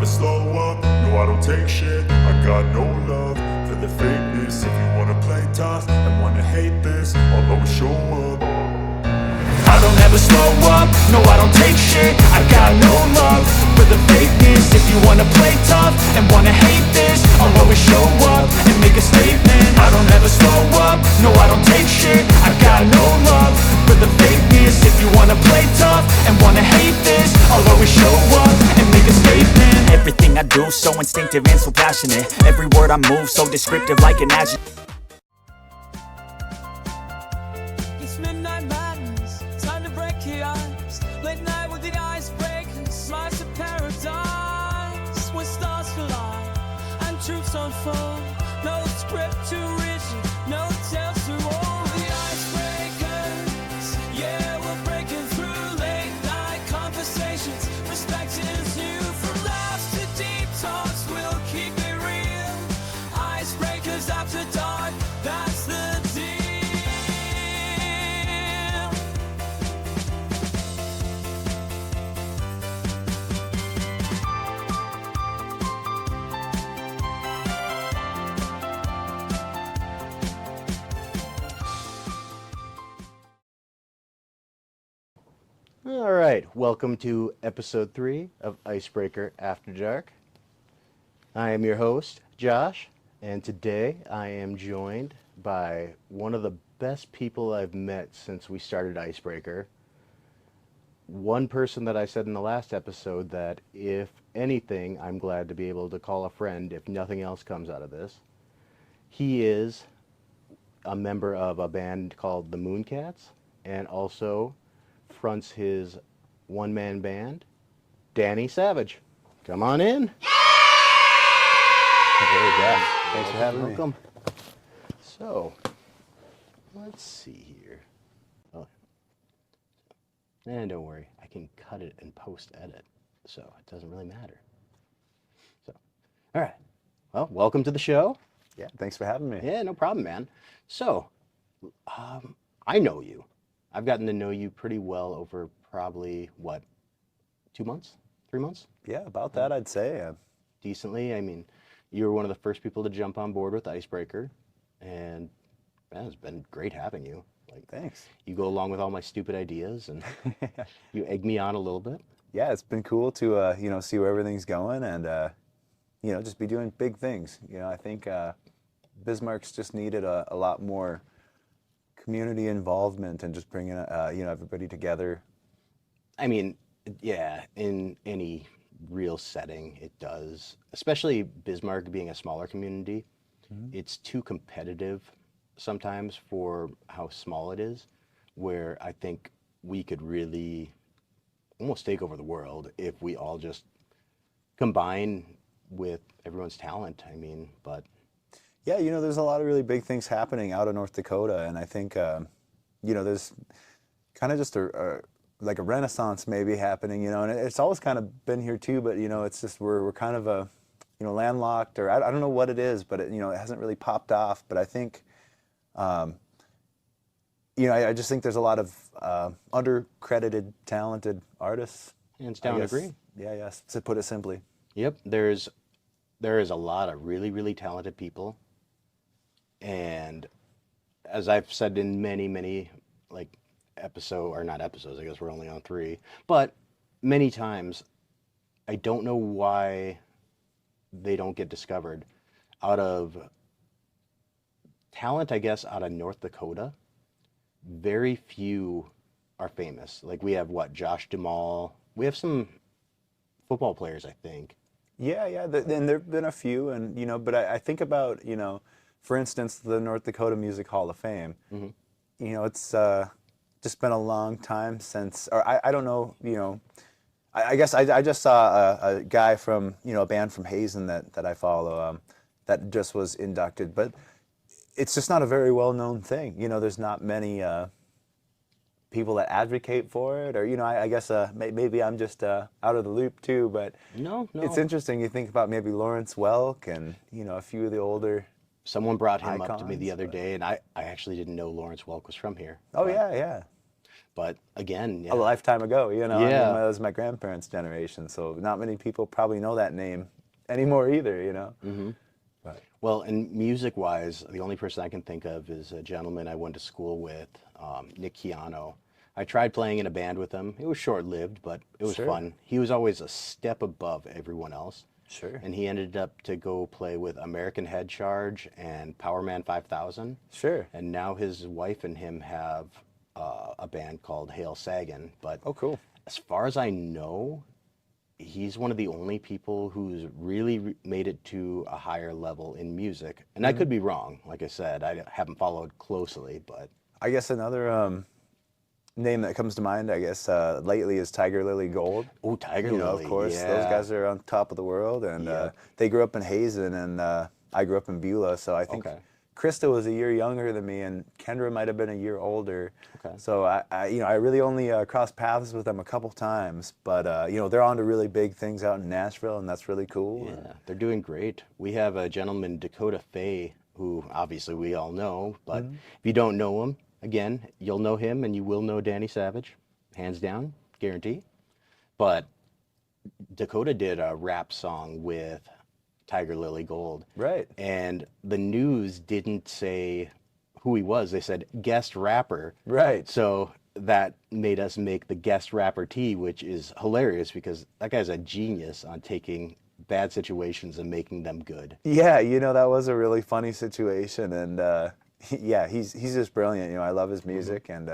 slow up, no I don't take shit. I got no love for the fakeness. If you wanna play tough and wanna hate this, I'll always show up. I don't ever slow up, no I don't take shit. I got no love for the fakeness. If you wanna play tough and wanna hate this, I'll always show up and make a statement. I don't ever slow up, no I don't take shit. I got no love for the fakeness. If you wanna play tough and wanna hate this, I'll always show up and make a statement. Everything I do so instinctive and so passionate. Every word I move so descriptive like an adjective. It's midnight madness, time to break the ice. Late night with the icebreakers, slice of paradise. When stars collide and truths unfold, no script too rigid, no tales to hold. The icebreakers, yeah, we're breaking through. Late night conversations, perspectives new. From laughs to deep talks, we'll keep it real. Icebreakers after dark, that's the deal. All right, welcome to episode 3 of Icebreaker After Dark. I am your host, Josh, and today I am joined by one of the best people I've met since we started Icebreaker. One person that I said in the last episode that if anything, I'm glad to be able to call a friend if nothing else comes out of this. He is a member of a band called the Mooncats and also fronts his one-man band, Danny Savage. Come on in. Hey, Josh. Thanks for having me. Welcome. So, let's see here. Oh, and don't worry, I can cut it and post-edit, so it doesn't really matter. So, all right. Well, welcome to the show. Yeah, thanks for having me. Yeah, no problem, man. So, I know you. I've gotten to know you pretty well over probably, 2 months? 3 months? Yeah, about that, I'd say. Decently. I mean, you were one of the first people to jump on board with Icebreaker, and man, it's been great having you. Like, Thanks. you go along with all my stupid ideas, and you egg me on a little bit. Yeah, it's been cool to, see where everything's going and, just be doing big things. I think Bismarck's just needed a lot more community involvement and just bringing, everybody together. I mean, yeah, in any real setting, it does. Especially Bismarck being a smaller community, it's too competitive sometimes for how small it is, where I think we could really almost take over the world if we all just combine with everyone's talent. I mean, but... Yeah, there's a lot of really big things happening out of North Dakota, and I think, there's kind of just a renaissance maybe happening, and it's always kind of been here too, but, it's just we're kind of a, landlocked, or I don't know what it is, but it hasn't really popped off. But I think, I just think there's a lot of undercredited, talented artists. Hands down, agree. Yeah, yes, to put it simply. Yep, there is a lot of really, really talented people. And as I've said in many, many not episodes, I guess we're only on 3, but many times, I don't know why they don't get discovered. Out of talent, I guess, out of North Dakota, very few are famous. Like, we have, Josh Duhamel. We have some football players, I think. Yeah, and there've been a few, and but I think about for instance, the North Dakota Music Hall of Fame. Mm-hmm. It's just been a long time since, or I don't know, I guess I just saw a guy from a band from Hazen that I follow that just was inducted, but it's just not a very well known thing. There's not many people that advocate for it, or I guess maybe I'm just out of the loop too. But no, it's interesting. You think about maybe Lawrence Welk and a few of the older. Someone brought him icons, up to me the other day, and I actually didn't know Lawrence Welk was from here. Oh, yeah. But again, a lifetime ago, you know. Yeah. I mean, that was my grandparents' generation, so not many people probably know that name anymore either, you know. But Well, and music-wise, the only person I can think of is a gentleman I went to school with, Nick Keano. I tried playing in a band with him. It was short-lived, but it was Sure. fun. He was always a step above everyone else. Sure. And he ended up to go play with American Head Charge and Powerman 5000. Sure. And now his wife and him have a band called Hail Sagan. But Oh, cool. as far as I know, he's one of the only people who's really made it to a higher level in music. And I could be wrong. Like I said, I haven't followed closely, but I guess another name that comes to mind, I guess, lately is Tiger Lily Gold. oh, Tiger You know, Lily, of course, yeah. those guys are on top of the world, and Yep. they grew up in Hazen, and I grew up in Beulah, so I think Okay. Krista was a year younger than me, and Kendra might have been a year older. Okay. So I really only crossed paths with them a couple times, but they're on to really big things out in Nashville, and that's really cool. Yeah, they're doing great. We have a gentleman, Dakota Faye, who obviously we all know, but if you don't know him, again, you'll know him and you will know Danny Savage, hands down, guarantee. But Dakota did a rap song with Tiger Lily Gold. Right. And the news didn't say who he was. They said guest rapper. Right. So that made us make the guest rapper T, which is hilarious because that guy's a genius on taking bad situations and making them good. Yeah, that was a really funny situation, and yeah, he's just brilliant. I love his music, and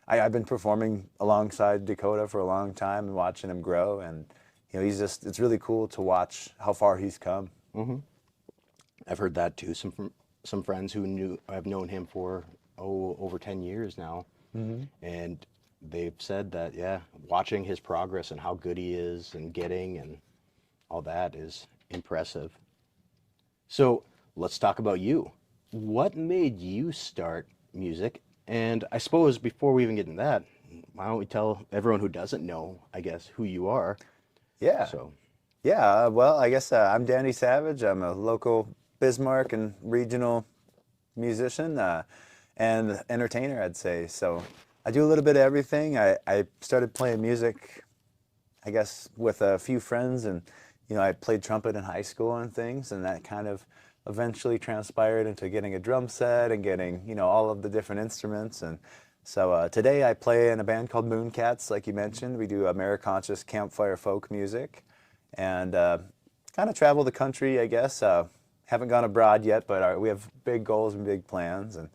I've been performing alongside Dakota for a long time and watching him grow, and it's really cool to watch how far he's come. I've heard that too. Some friends who have known him for over 10 years now, and they've said that watching his progress and how good he is and getting and all that is impressive. So let's talk about you. What made you start music? And I suppose before we even get into that, why don't we tell everyone who doesn't know, I guess, who you are? Yeah. So, Yeah, well, I guess I'm Danny Savage. I'm a local Bismarck and regional musician and entertainer, I'd say. So I do a little bit of everything. I started playing music, I guess, with a few friends, and I played trumpet in high school and things, and that kind of eventually transpired into getting a drum set and getting all of the different instruments. And so today I play in a band called Mooncats, like you mentioned. We do Americonscious campfire folk music, and kind of travel the country, I guess. Haven't gone abroad yet, but we have big goals and big plans. And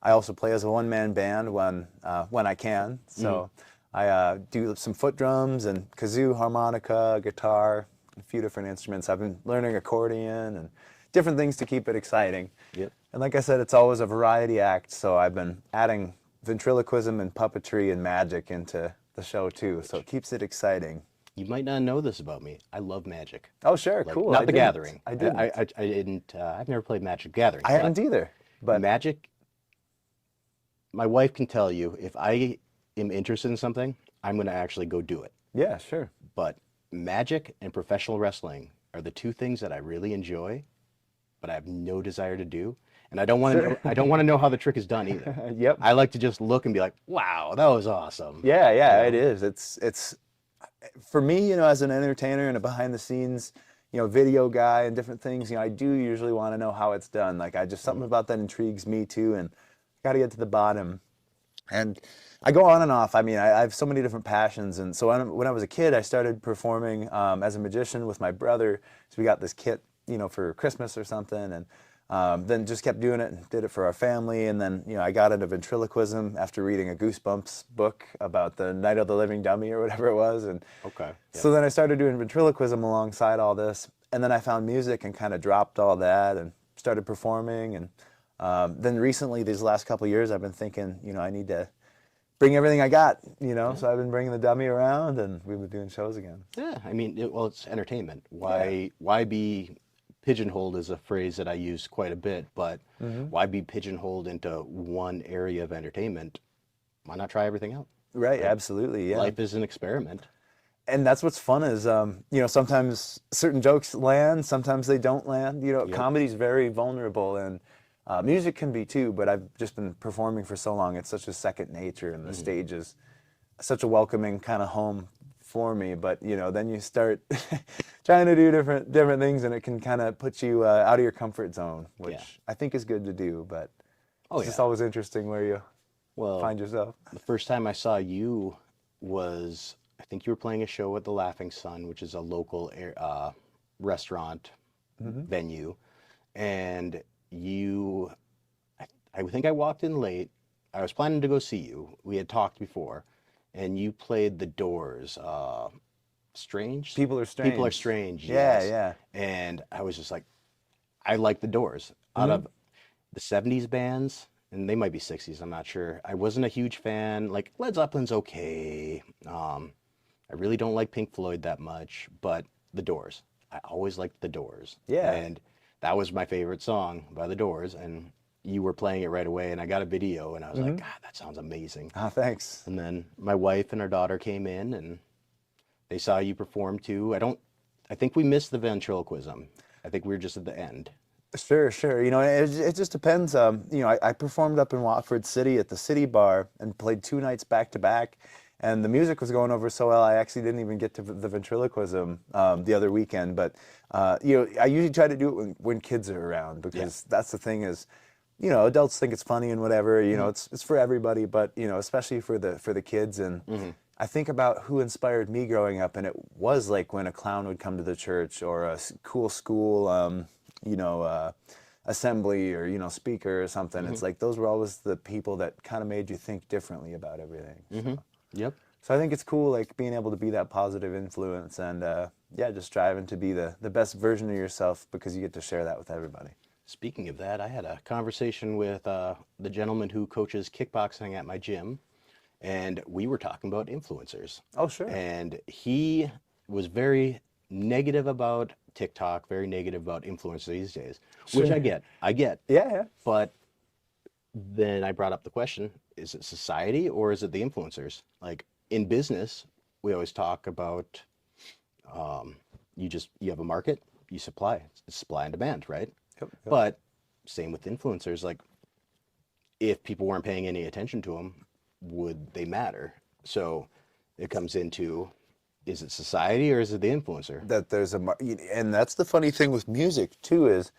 I also play as a one-man band when I can. So I do some foot drums and kazoo, harmonica, guitar, a few different instruments. I've been learning accordion and different things to keep it exciting. Yep. And like I said, it's always a variety act, so I've been adding ventriloquism and puppetry and magic into the show too, so it keeps it exciting. you might not know this about me. I love Magic. Oh, sure, Like, cool. Not I the didn't. Gathering. I didn't. I didn't. I've never played Magic Gathering. I haven't either. But Magic. My wife can tell you if I am interested in something, I'm going to actually go do it. yeah, sure. But Magic and professional wrestling are the two things that I really enjoy, but I have no desire to do. And I don't want to. I don't want to know how the trick is done either. Yep. I like to just look and be like, "Wow, that was awesome." Yeah, yeah, it is. It's for me, as an entertainer and a behind the scenes, video guy and different things, I do usually want to know how it's done. Like something about that intrigues me too, and got to get to the bottom. And I go on and off. I mean, I have so many different passions. And so when I was a kid, I started performing as a magician with my brother. So we got this kit, for Christmas or something, and then just kept doing it and did it for our family. And then, I got into ventriloquism after reading a Goosebumps book about the Night of the Living Dummy or whatever it was. And Okay. so then I started doing ventriloquism alongside all this. And then I found music and kind of dropped all that and started performing. And then recently, these last couple of years, I've been thinking, I need to bring everything I got, So I've been bringing the dummy around, and we've been doing shows again. Yeah, I mean, it's entertainment. Why be pigeonholed is a phrase that I use quite a bit, but why be pigeonholed into one area of entertainment? Why not try everything out? Right, absolutely, yeah. Life is an experiment. And that's what's fun is, sometimes certain jokes land, sometimes they don't land. Comedy's very vulnerable, and Music can be too, but I've just been performing for so long. It's such a second nature, and the stage is such a welcoming kind of home for me. But then you start trying to do different things, and it can kind of put you out of your comfort zone, which I think is good to do. But it's just always interesting where you find yourself. The first time I saw you was, I think you were playing a show at the Laughing Sun, which is a local restaurant venue, and I think I walked in late. I was planning to go see you. We had talked before, and you played The Doors. Strange? People Are Strange. People Are Strange, Yeah, yes. yeah. And I was just like, I like The Doors. Out of the 70s bands, and they might be 60s, I'm not sure. I wasn't a huge fan. Like, Led Zeppelin's okay. I really don't like Pink Floyd that much, but The Doors. I always liked The Doors. Yeah. And that was my favorite song by The Doors, and you were playing it right away, and I got a video, and I was like, God, that sounds amazing. Oh, thanks. And then my wife and our daughter came in, and they saw you perform too. I think we missed the ventriloquism. I think we were just at the end. Sure. It just depends. I performed up in Watford City at the City Bar and played 2 nights back to back. And the music was going over so well, I actually didn't even get to the ventriloquism the other weekend. But, I usually try to do it when kids are around, because that's the thing is, adults think it's funny and whatever, it's for everybody, but, especially for the kids. And I think about who inspired me growing up, and it was like when a clown would come to the church, or a cool school, assembly, or, speaker or something. It's like those were always the people that kind of made you think differently about everything. So. Yep. So I think it's cool, like, being able to be that positive influence, and just striving to be the best version of yourself, because you get to share that with everybody. Speaking of that, I had a conversation with the gentleman who coaches kickboxing at my gym, and we were talking about influencers. Oh, sure. And he was very negative about TikTok, very negative about influencers these days, which I get. Yeah. But then I brought up the question, is it society or is it the influencers? Like, in business, we always talk about you have a market, you supply. It's supply and demand, right? Yep. But same with influencers. Like, if people weren't paying any attention to them, would they matter? So it comes into, is it society or is it the influencer? That there's and that's the funny thing with music too, is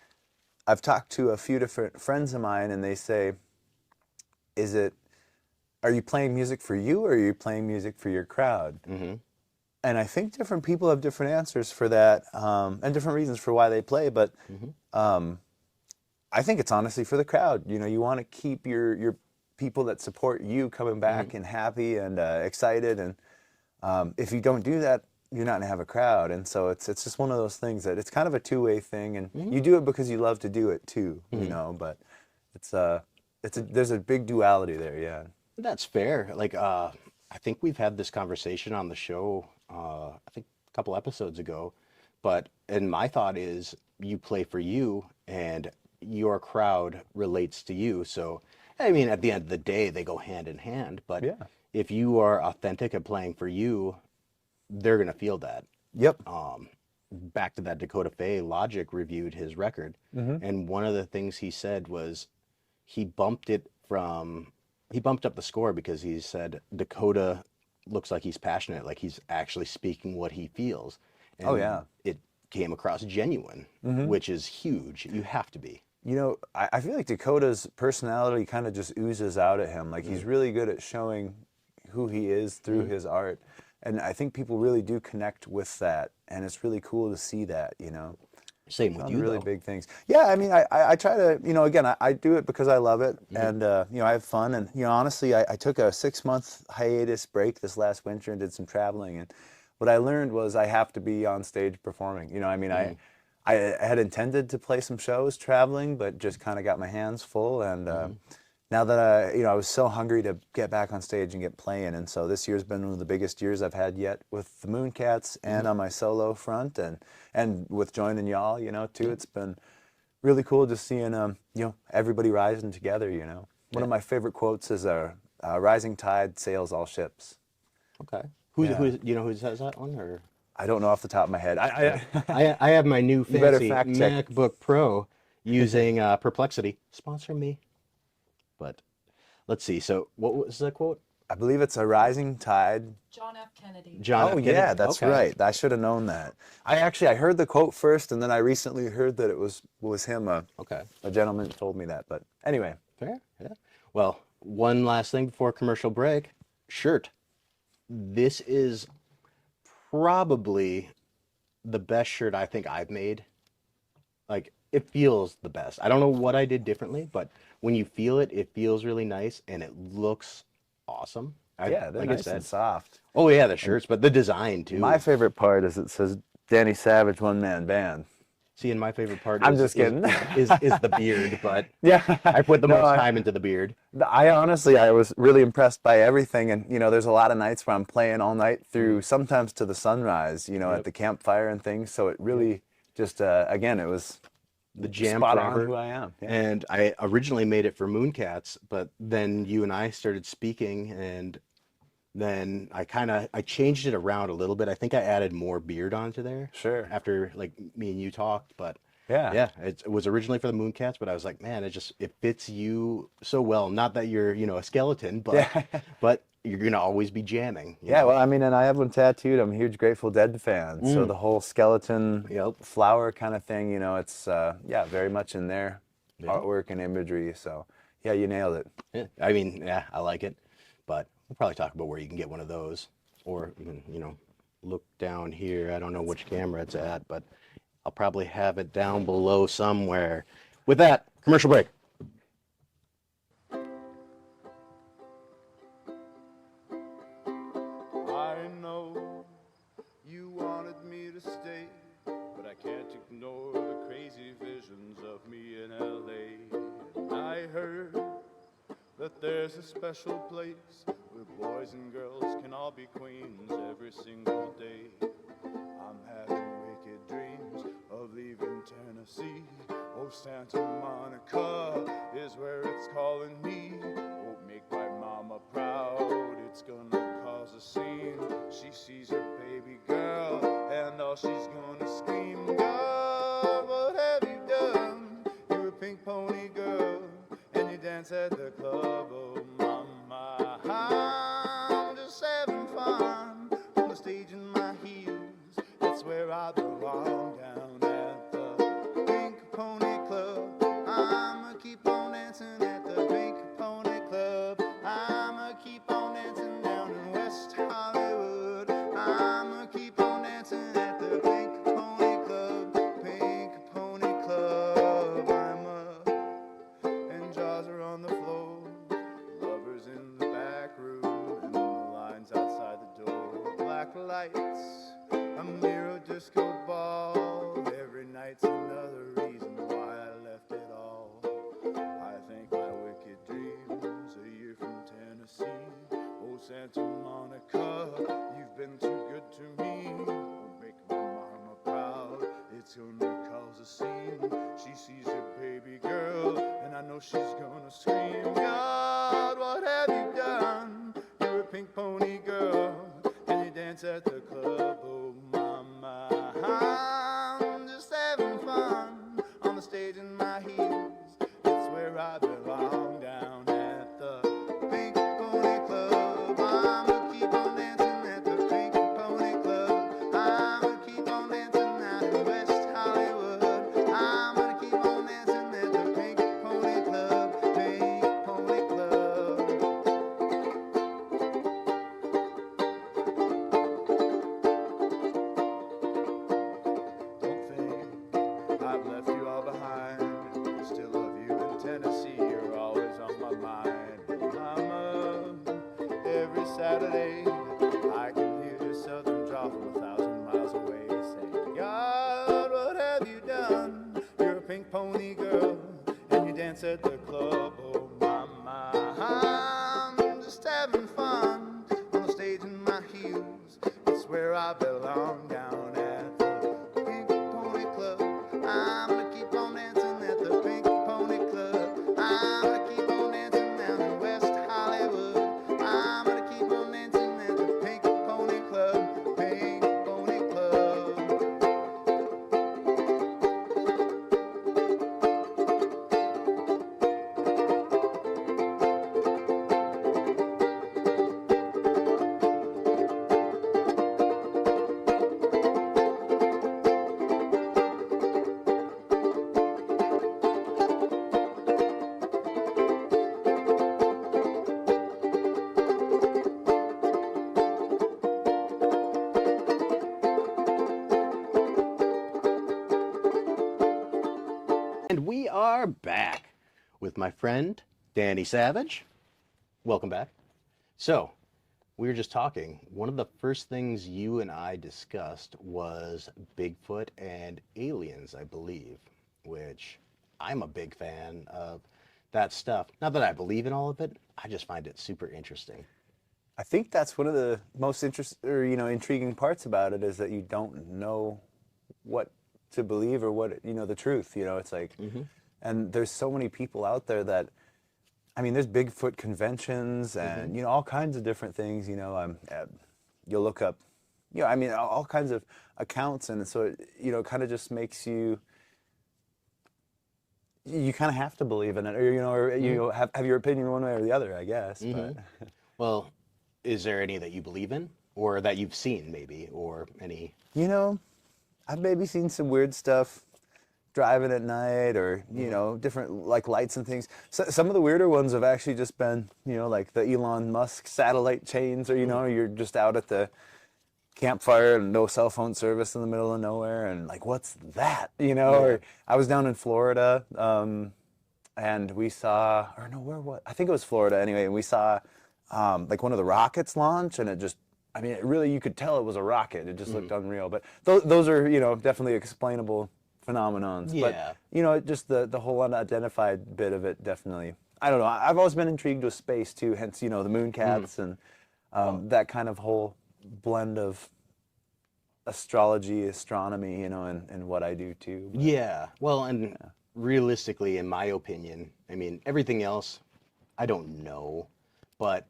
I've talked to a few different friends of mine, and they say, are you playing music for you, or are you playing music for your crowd? And I think different people have different answers for that, and different reasons for why they play. But I think it's honestly for the crowd. You want to keep your people that support you coming back and happy and excited. And if you don't do that, you're not gonna have a crowd. And so it's just one of those things that it's kind of a two-way thing. And you do it because you love to do it too, But there's a big duality there, yeah. That's fair. Like, I think we've had this conversation on the show, I think a couple episodes ago, and my thought is you play for you and your crowd relates to you. So, I mean, at the end of the day, they go hand in hand, but if you are authentic at playing for you, they're going to feel that. Yep. Back to that Dakota Faye, Logic reviewed his record, and one of the things he said was he bumped up the score because he said Dakota looks like he's passionate, like he's actually speaking what he feels. And it came across genuine, which is huge. You have to be. I feel like Dakota's personality kind of just oozes out at him. Like, he's really good at showing who he is through his art. And I think people really do connect with that. And it's really cool to see that, Same with you, really though. big things. Yeah, I mean, I try to, again, I do it because I love it. And, I have fun. And, honestly, I took a 6-month hiatus break this last winter and did some traveling. And what I learned was I have to be on stage performing. I had intended to play some shows traveling, but just kind of got my hands full. And now that I was so hungry to get back on stage and get playing. And so this year's been one of the biggest years I've had yet with the Mooncats and on my solo front and with joining y'all, too. It's been really cool just seeing, everybody rising together, One of my favorite quotes is a rising tide sails all ships. Okay. Who says that one? Or I don't know off the top of my head. I have my new fancy MacBook Pro, using Perplexity. Sponsor me. But let's see. So what was the quote? I believe it's a rising tide. John F. Kennedy. John F. Oh Kennedy? yeah, that's Okay. right. I should have known that. I heard the quote first, and then I recently heard that it was him. Okay. A gentleman told me that. But anyway, Fair. Yeah. Well, one last thing before commercial break. Shirt. This is probably the best shirt I think I've made. Like, it feels the best. I don't know what I did differently, but when you feel it, it feels really nice and it looks awesome. yeah, they're like nice and soft. Oh yeah, the shirts, but the design too. My favorite part is it says Danny Savage one man band. See, and my favorite part I'm is, just kidding. is the beard, but Yeah, I put the No, most time into the beard. I honestly, I was really impressed by everything, and there's a lot of nights where I'm playing all night through, sometimes to the sunrise, at the campfire and things. So it really just, again, it was The jam spot on forever. who I am. Yeah. And I originally made it for Mooncats, but then you and I started speaking, and then I changed it around a little bit. I think I added more beard onto there. Sure. After like me and you talked, but Yeah. it was originally for the Mooncats, but I was like, man, it fits you so well. Not that you're a skeleton, but but you're gonna always be jamming. you Yeah, know? well, I mean, and I have one tattooed. I'm a huge Grateful Dead fan. So the whole skeleton flower kind of thing, it's, very much in there. Artwork and imagery. So, yeah, you nailed it. Yeah, I mean, yeah, I like it, but we'll probably talk about where you can get one of those, or even, look down here. I don't know which camera it's at, but I'll probably have it down below somewhere. With that, commercial break. I know you wanted me to stay, but I can't ignore the crazy visions of me in LA. And I heard that there's a special place where boys and girls can all be queens every single day. I'm having wicked dreams of leaving Tennessee. Oh, Santa Monica is where it's calling me. Oh, make my mama proud, it's gonna cause a scene. She sees her baby girl and all she's gonna scream, God, what have you done? You're a pink pony girl and you dance at the club. Oh, mama, I'm just having fun on the stage in my heels. That's where I belong, down at the Pink Pony Club. I'ma keep on dancing at the Pink Pony Club. I'ma keep on dancing down in West Hollywood. I'ma keep on dancing at the Pink Pony Club. Pink Pony Club. I'm up and jaws are on the floor. Lovers in the back room and the lines outside the door. Black lights, a mirror disco ball. Every night's another reason why I left it all. I think my wicked dreams a year from Tennessee. Oh, Santa Monica, you've been too good to me. Oh, make my mama proud, it's gonna cause a scene. She sees her baby girl, and I know she's gonna scream, God, what have you done? You're a pink pony girl, and you dance at the club. Oh, mama, I'm just having fun on the stage in my heels. It's where I belong, down at the Pink Pony Club. I'ma keep on dancing at the Pink Pony Club. I'ma keep on dancing out in West Hollywood. I'm gonna keep on dancing at the Pink Pony Club. Pink Pony Club. And we are back with my friend Danny Savage. Welcome back. So, we were just talking. One of the first things you and I discussed was Bigfoot and aliens, I believe, which I'm a big fan of that stuff. Not that I believe in all of it, I just find it super interesting. I think that's one of the most intriguing parts about it is that you don't know what to believe or what, the truth, it's like, and there's so many people out there that, I mean, there's Bigfoot conventions and, all kinds of different things, you'll look up, all kinds of accounts. And so, it kind of just makes you kind of have to believe in it or, you have your opinion one way or the other, I guess. But. Well, is there any that you believe in or that you've seen maybe or any? I've maybe seen some weird stuff driving at night or, different like lights and things. So, some of the weirder ones have actually just been, like the Elon Musk satellite chains or, you're just out at the campfire and no cell phone service in the middle of nowhere and like, what's that? Or I was down in Florida and we saw, or no, I think it was Florida anyway. And we saw like one of the rockets launch and it just, it really, you could tell it was a rocket. It just looked unreal. But those are, definitely explainable phenomenons. Yeah. But, just the whole unidentified bit of it definitely. I don't know. I've always been intrigued with space too, hence, the Mooncats and that kind of whole blend of astrology, astronomy, and what I do too. But, yeah. Well, and realistically, in my opinion, everything else, I don't know, but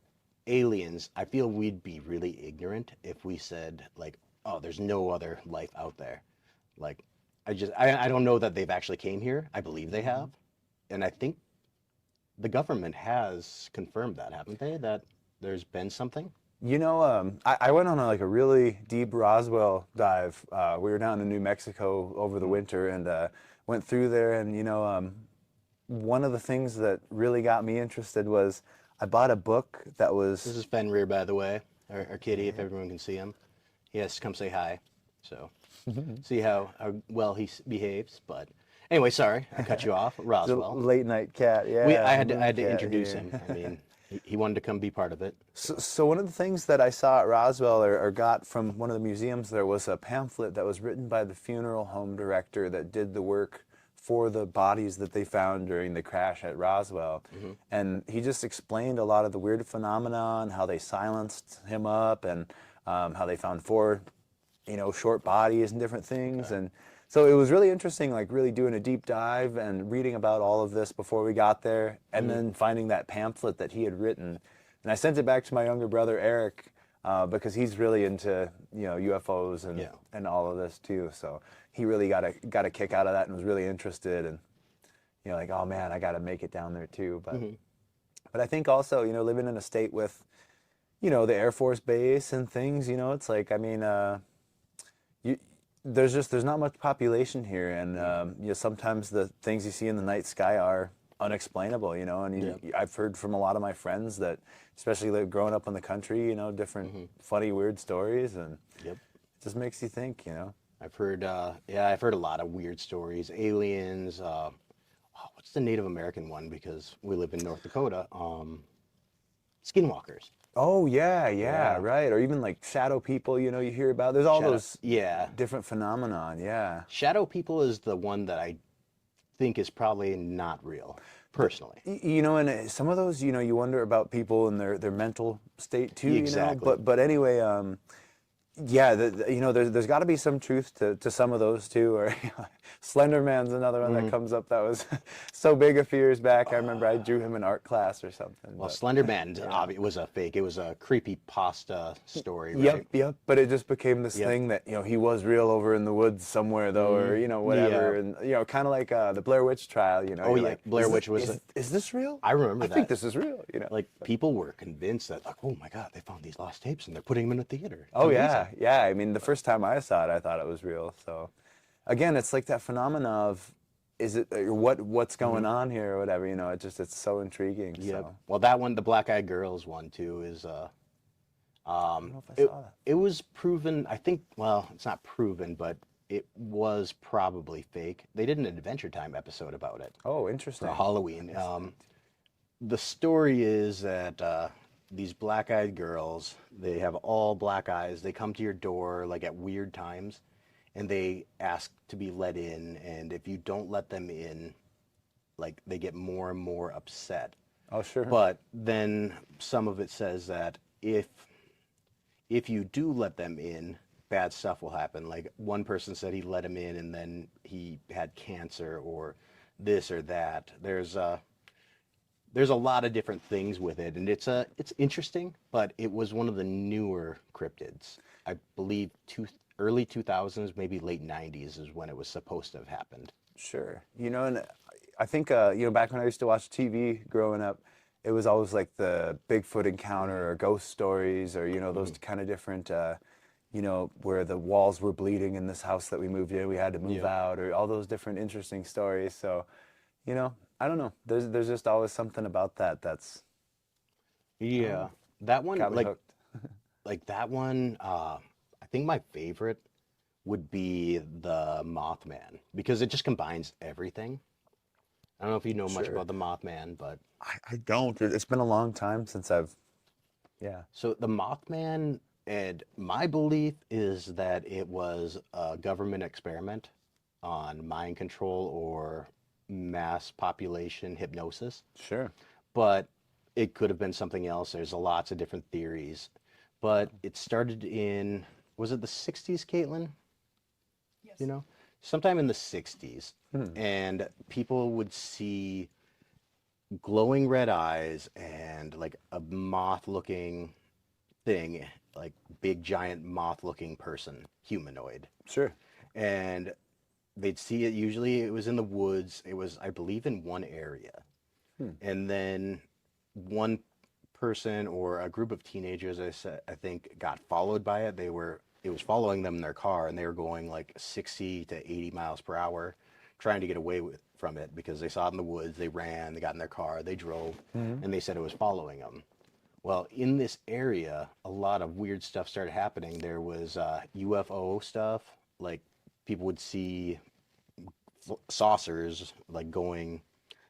aliens, I feel we'd be really ignorant if we said like, oh, there's no other life out there. Like, I don't know that they've actually came here. I believe they have. And I think the government has confirmed that, haven't they? That there's been something? I went on a really deep Roswell dive. We were down in New Mexico over the winter and went through there. And, one of the things that really got me interested was I bought a book that was... This is Fenrir, by the way, our kitty, if everyone can see him. He has to come say hi, so see how well he behaves. But anyway, sorry, I cut you off. Roswell. Late night cat, yeah. I had to introduce him. He wanted to come be part of it. So one of the things that I saw at Roswell or got from one of the museums there was a pamphlet that was written by the funeral home director that did the work for the bodies that they found during the crash at Roswell. And he just explained a lot of the weird phenomenon, how they silenced him up and how they found 4, short bodies and different things. And so it was really interesting, like really doing a deep dive and reading about all of this before we got there and then finding that pamphlet that he had written. And I sent it back to my younger brother, Eric, because he's really into, UFOs and all of this too. So he really got a kick out of that and was really interested and, like, oh man, I got to make it down there too. But I think also, living in a state with, the Air Force Base and things, it's like, there's not much population here. And, sometimes the things you see in the night sky are unexplainable, and I've heard from a lot of my friends that, especially growing up in the country, different funny, weird stories and it just makes you think, I've heard, I've heard a lot of weird stories. Aliens. What's the Native American one? Because we live in North Dakota. Skinwalkers. Oh yeah, right. Or even like shadow people. You hear about. There's all those different phenomenon. Yeah. Shadow people is the one that I think is probably not real, personally. And some of those, you wonder about people and their mental state too. Exactly. But anyway. There's got to be some truth to some of those too. Or Slender Man's another one that comes up that was so big a few years back. I remember I drew him in art class or something. Well, Slender Man was a fake. It was a creepy pasta story, right? Yep. But it just became this thing that he was real over in the woods somewhere though, or whatever, and kind of like the Blair Witch trial. Oh yeah, like, Blair Witch was. Is this real? I remember that. I think this is real. Like people were convinced that, like, oh my God, they found these lost tapes and they're putting them in a theater. Oh yeah. Yeah, the first time I saw it, I thought it was real. So, again, it's like that phenomena of, is it what's going on here or whatever? It's so intriguing. Yeah. So. Well, that one, the Black Eyed Girls one too, is I don't know if I saw that. It was proven. I think. Well, it's not proven, but it was probably fake. They did an Adventure Time episode about it Oh, interesting. for Halloween. The story is that these black-eyed girls, they have all black eyes. They come to your door like at weird times, and they ask to be let in. And if you don't let them in, like they get more and more upset. Oh, sure. But then some of it says that if you do let them in, bad stuff will happen. Like one person said he let him in and then he had cancer or this or that. There's a lot of different things with it, and it's interesting, but it was one of the newer cryptids. I believe early 2000s, maybe late 90s is when it was supposed to have happened. Sure. You know, and I think, back when I used to watch TV growing up, it was always like the Bigfoot encounter or ghost stories or, those kind of different, where the walls were bleeding in this house that we moved in, we had to move out, or all those different interesting stories. So, I don't know. There's just always something about that's that one, got me like hooked. like that one. I think my favorite would be the Mothman because it just combines everything. I don't know if you know much Sure. about the Mothman, but I don't. It's been a long time since yeah. so the Mothman, and my belief is that it was a government experiment on mind control or mass population hypnosis, Sure. but it could have been something else. There's lots of different theories, but it started in, was it the 60s, Caitlin? Yes. Sometime in the 60s, and people would see glowing red eyes and like a moth-looking thing, like big giant moth-looking person, humanoid. Sure. And they'd see it, usually it was in the woods. It was, I believe, in one area. And then one person or a group of teenagers, I think, got followed by it. It was following them in their car, and they were going like 60 to 80 miles per hour, trying to get away from it because they saw it in the woods. They ran, they got in their car, they drove, and they said it was following them. Well, in this area, a lot of weird stuff started happening. There was UFO stuff, like people would see saucers like going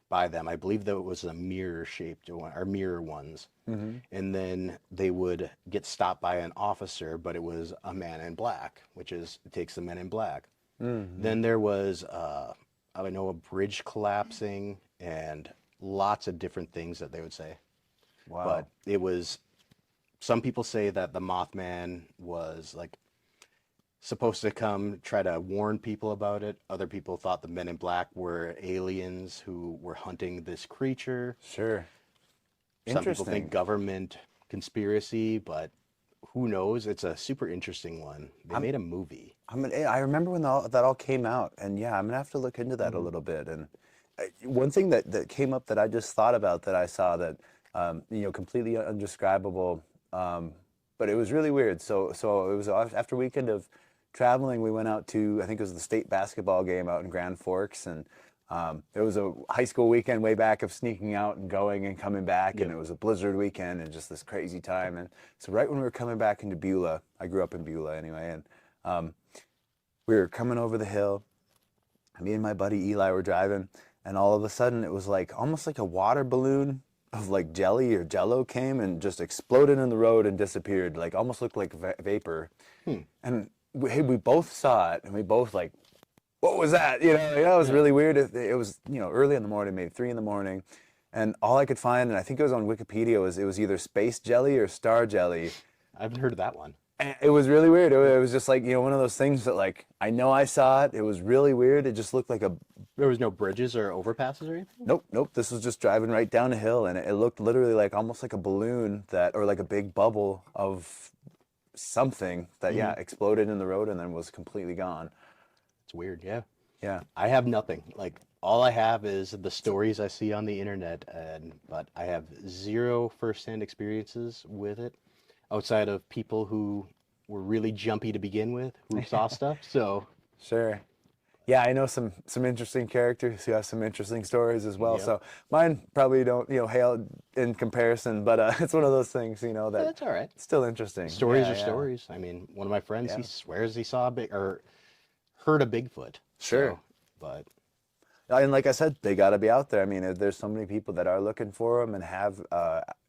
by them. I believe that it was a mirror-shaped one, or mirror ones. And then they would get stopped by an officer, but it was a man in black, which takes the men in black. Then there was, I know, a bridge collapsing and lots of different things that they would say. Wow. But it was, some people say that the Mothman was like supposed to come try to warn people about it. Other people thought the men in black were aliens who were hunting this creature. Sure. Some people Interesting. think government conspiracy, but who knows? It's a super interesting one. They made a movie. I remember when that all came out, and yeah, I'm gonna have to look into that a little bit. And one thing that came up that I just thought about that I saw that completely undescribable, but it was really weird. So it was after a weekend of traveling. We went out to, I think it was the state basketball game out in Grand Forks, and it was a high school weekend way back of sneaking out and going and coming back, and it was a blizzard weekend and just this crazy time. And so right when we were coming back into Beulah, I grew up in Beulah anyway, and we were coming over the hill. Me and my buddy Eli were driving, and all of a sudden it was like almost like a water balloon of like jelly or jello came and just exploded in the road and disappeared, like almost looked like vapor. And we both saw it, and we both like, what was that? It was really weird. It was, early in the morning, maybe 3 in the morning. And all I could find, and I think it was on Wikipedia, was it was either space jelly or star jelly. I haven't heard of that one. And it was really weird. It was just like, one of those things that like, I know I saw it. It was really weird. It just looked like There was no bridges or overpasses or anything? nope. This was just driving right down a hill, and it looked literally like almost like a balloon or like a big bubble of something that, exploded in the road and then was completely gone. It's weird, yeah. Yeah. I have nothing. Like, all I have is the stories I see on the internet, but I have zero firsthand experiences with it outside of people who were really jumpy to begin with, who saw stuff. So, Sure. Yeah, I know some interesting characters who have some interesting stories as well. Yep. So mine probably don't, hail in comparison, but it's one of those things, that that's all right. it's still interesting. Stories Yeah, are yeah. stories. I mean, one of my friends, he Yeah. swears he saw a big, or heard of Bigfoot. Sure. So, but And like I said, they got to be out there. I mean, there's so many people that are looking for them and have,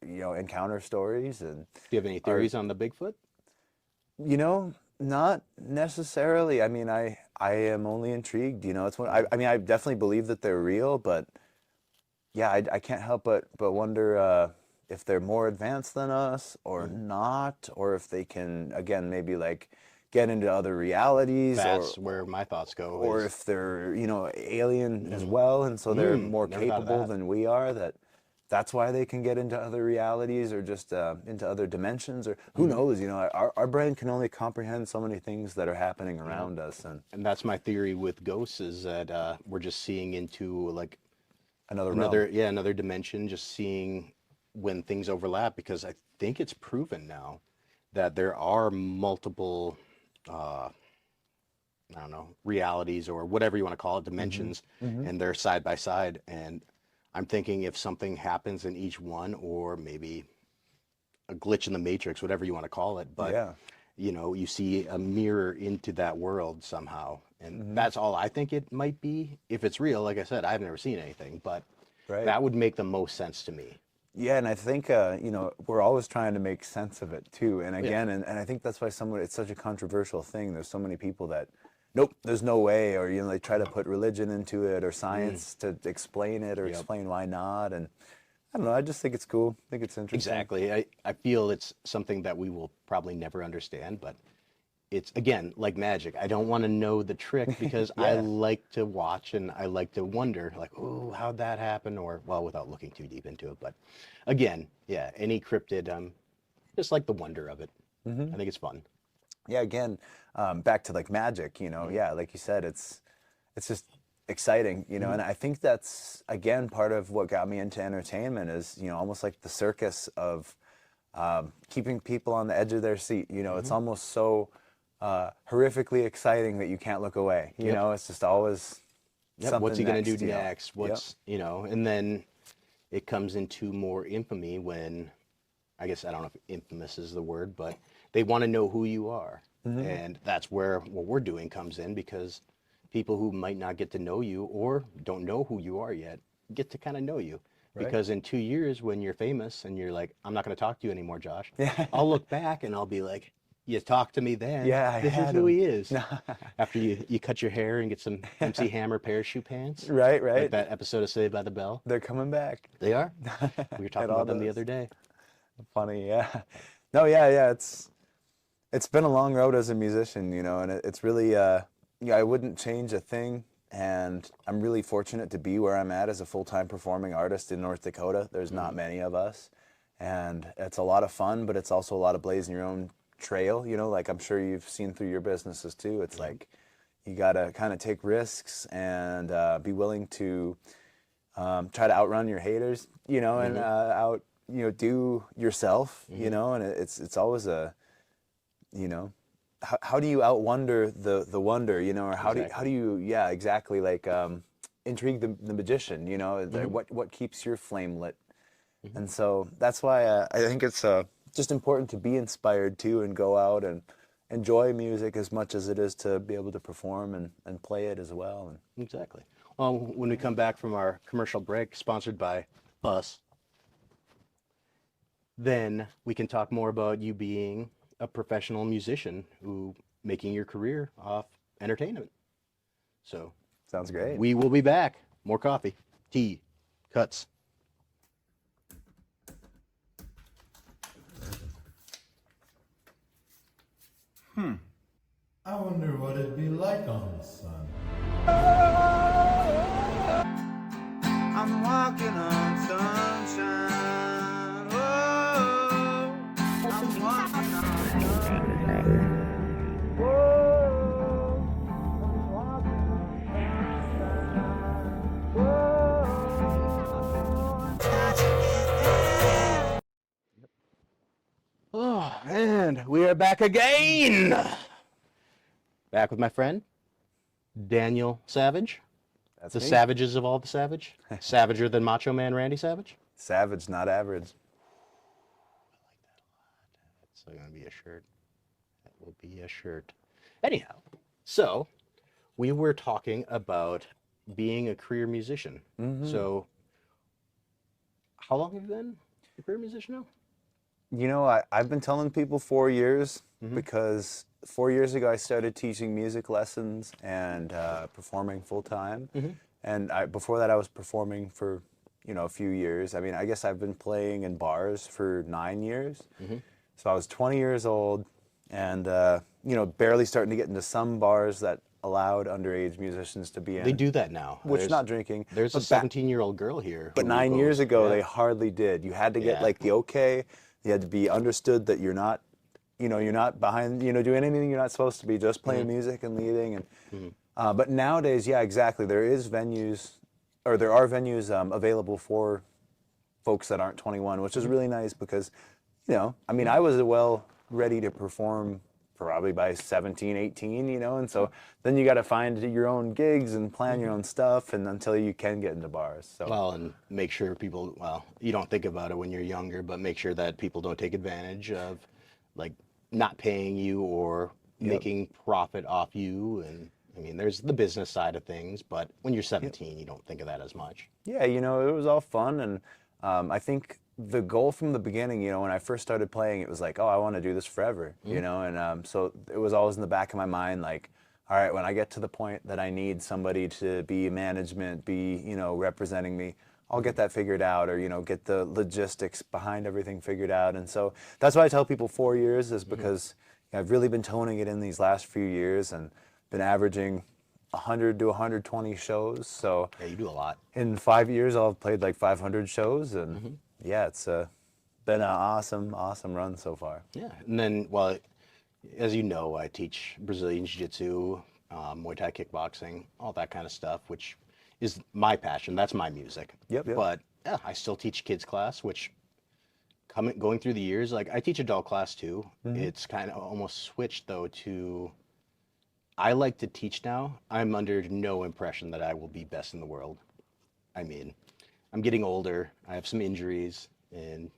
encounter stories. And, do you have any theories on the Bigfoot? not necessarily. I mean, I am only intrigued. It's one. I mean, I definitely believe that they're real, but yeah, I can't help but wonder if they're more advanced than us or not, or if they can again maybe like get into other realities, That's where my thoughts go. or if they're alien as well, and so they're more never thought of capable that. than we are. That's why they can get into other realities or just into other dimensions, or who knows? Our brain can only comprehend so many things that are happening around us, and And that's my theory with ghosts is that we're just seeing into like another realm. another dimension, just seeing when things overlap, because I think it's proven now that there are multiple I don't know, realities or whatever you want to call it, dimensions, and they're side by side. And I'm thinking if something happens in each one, or maybe a glitch in the matrix, whatever you want to call it, but Yeah. you see a mirror into that world somehow. And that's all I think it might be. If it's real, like I said, I've never seen anything, but Right. that would make the most sense to me. Yeah, and I think we're always trying to make sense of it too. And again, and I think that's why it's such a controversial thing. There's so many people that, nope, there's no way, or they try to put religion into it or science to explain it or explain why not. And I don't know. I just think it's cool. I think it's interesting. Exactly. I feel it's something that we will probably never understand, but it's, again, like magic. I don't want to know the trick because I like to watch and I like to wonder, like, oh, how'd that happen? Or, well, without looking too deep into it. But again, yeah, any cryptid, just like the wonder of it. I think it's fun. Yeah, again, back to like magic, yeah, like you said, it's just exciting, and I think that's again part of what got me into entertainment is, almost like the circus of keeping people on the edge of their seat. It's almost so horrifically exciting that you can't look away. It's just always something. What's he going to do next, next? What's, and then it comes into more infamy when, I guess, I don't know if infamous is the word, but they want to know who you are. And that's where what we're doing comes in, because people who might not get to know you or don't know who you are yet get to kind of know you. Right. Because in 2 years, when you're famous and you're like, I'm not going to talk to you anymore, Josh, I'll look back and I'll be like, you talked to me then. Yeah, this is had who him. he is. After you cut your hair and get some MC Hammer parachute pants. Right. Like that episode of Saved by the Bell. They're coming back. They are. We were talking all about them the does. other day. Funny, yeah. No, yeah. It's been a long road as a musician, and it's really, I wouldn't change a thing. And I'm really fortunate to be where I'm at as a full-time performing artist in North Dakota. There's not many of us, and it's a lot of fun, but it's also a lot of blazing your own trail. Like I'm sure you've seen through your businesses too. It's like you gotta kind of take risks and be willing to try to outrun your haters, and do yourself, and it's always a, how do you outwonder the wonder, or how do you yeah, exactly, like intrigue the magician, what keeps your flame lit. And so that's why I think it's just important to be inspired too, and go out and enjoy music as much as it is to be able to perform and play it as well. And Exactly. Well, when we come back from our commercial break, sponsored by us, then we can talk more about you being a professional musician who making your career off entertainment. So sounds great. we will be back. More coffee, tea, cuts. I wonder what it'd be like on the sun. I'm walking on sunshine. Whoa, I'm walking on sunshine. Whoa, I'm walking on sunshine. Whoa, touching it. Oh, and we are back again. Back with my friend, Daniel Savage. That's The me. Savages of all the Savage. Savager than Macho Man Randy Savage. Savage, not average. That's going to be a shirt. That will be a shirt. Anyhow, so we were talking about being a career musician. So, how long have you been a career musician now? You know, I've been telling people 4 years because 4 years ago I started teaching music lessons and performing full time. And before that I was performing for, a few years. I mean, I guess I've been playing in bars for 9 years. So I was 20 years old and, barely starting to get into some bars that allowed underage musicians to be in. They do that now. Which, not drinking. There's a but 17-year-old girl here. But who 9 years goes, ago, yeah. they hardly did. You had to get Yeah. like the okay. You had to be understood that you're not, you're not behind, doing anything you're not supposed to be, just playing music and leading. And but nowadays, yeah, exactly. There are venues available for folks that aren't 21, which is really nice because, I mean, I was well ready to perform probably by 17, 18, and so then you got to find your own gigs and plan your own stuff and until you can get into bars. So Well, and make sure people, you don't think about it when you're younger, but make sure that people don't take advantage of like not paying you or making profit off you. And I mean, there's the business side of things, but when you're 17, you don't think of that as much. yeah, it was all fun. And I think the goal from the beginning, when I first started playing, it was like, oh, I want to do this forever, and so it was always in the back of my mind, like, all right, when I get to the point that I need somebody to be management, be, representing me, I'll get that figured out, or, get the logistics behind everything figured out. And so that's why I tell people 4 years is because I've really been toning it in these last few years and been averaging 100 to 120 shows. So Yeah, you do a lot. in 5 years, I'll have played like 500 shows, and yeah, it's been an awesome run so far. Yeah, and then, well, as you know, I teach Brazilian Jiu-Jitsu, Muay Thai kickboxing, all that kind of stuff, which is my passion. That's my music. Yep. But yeah, I still teach kids class, which going through the years, like I teach adult class too. It's kind of almost switched though to, I like to teach now. I'm under no impression that I will be best in the world. I mean, I'm getting older. I have some injuries, and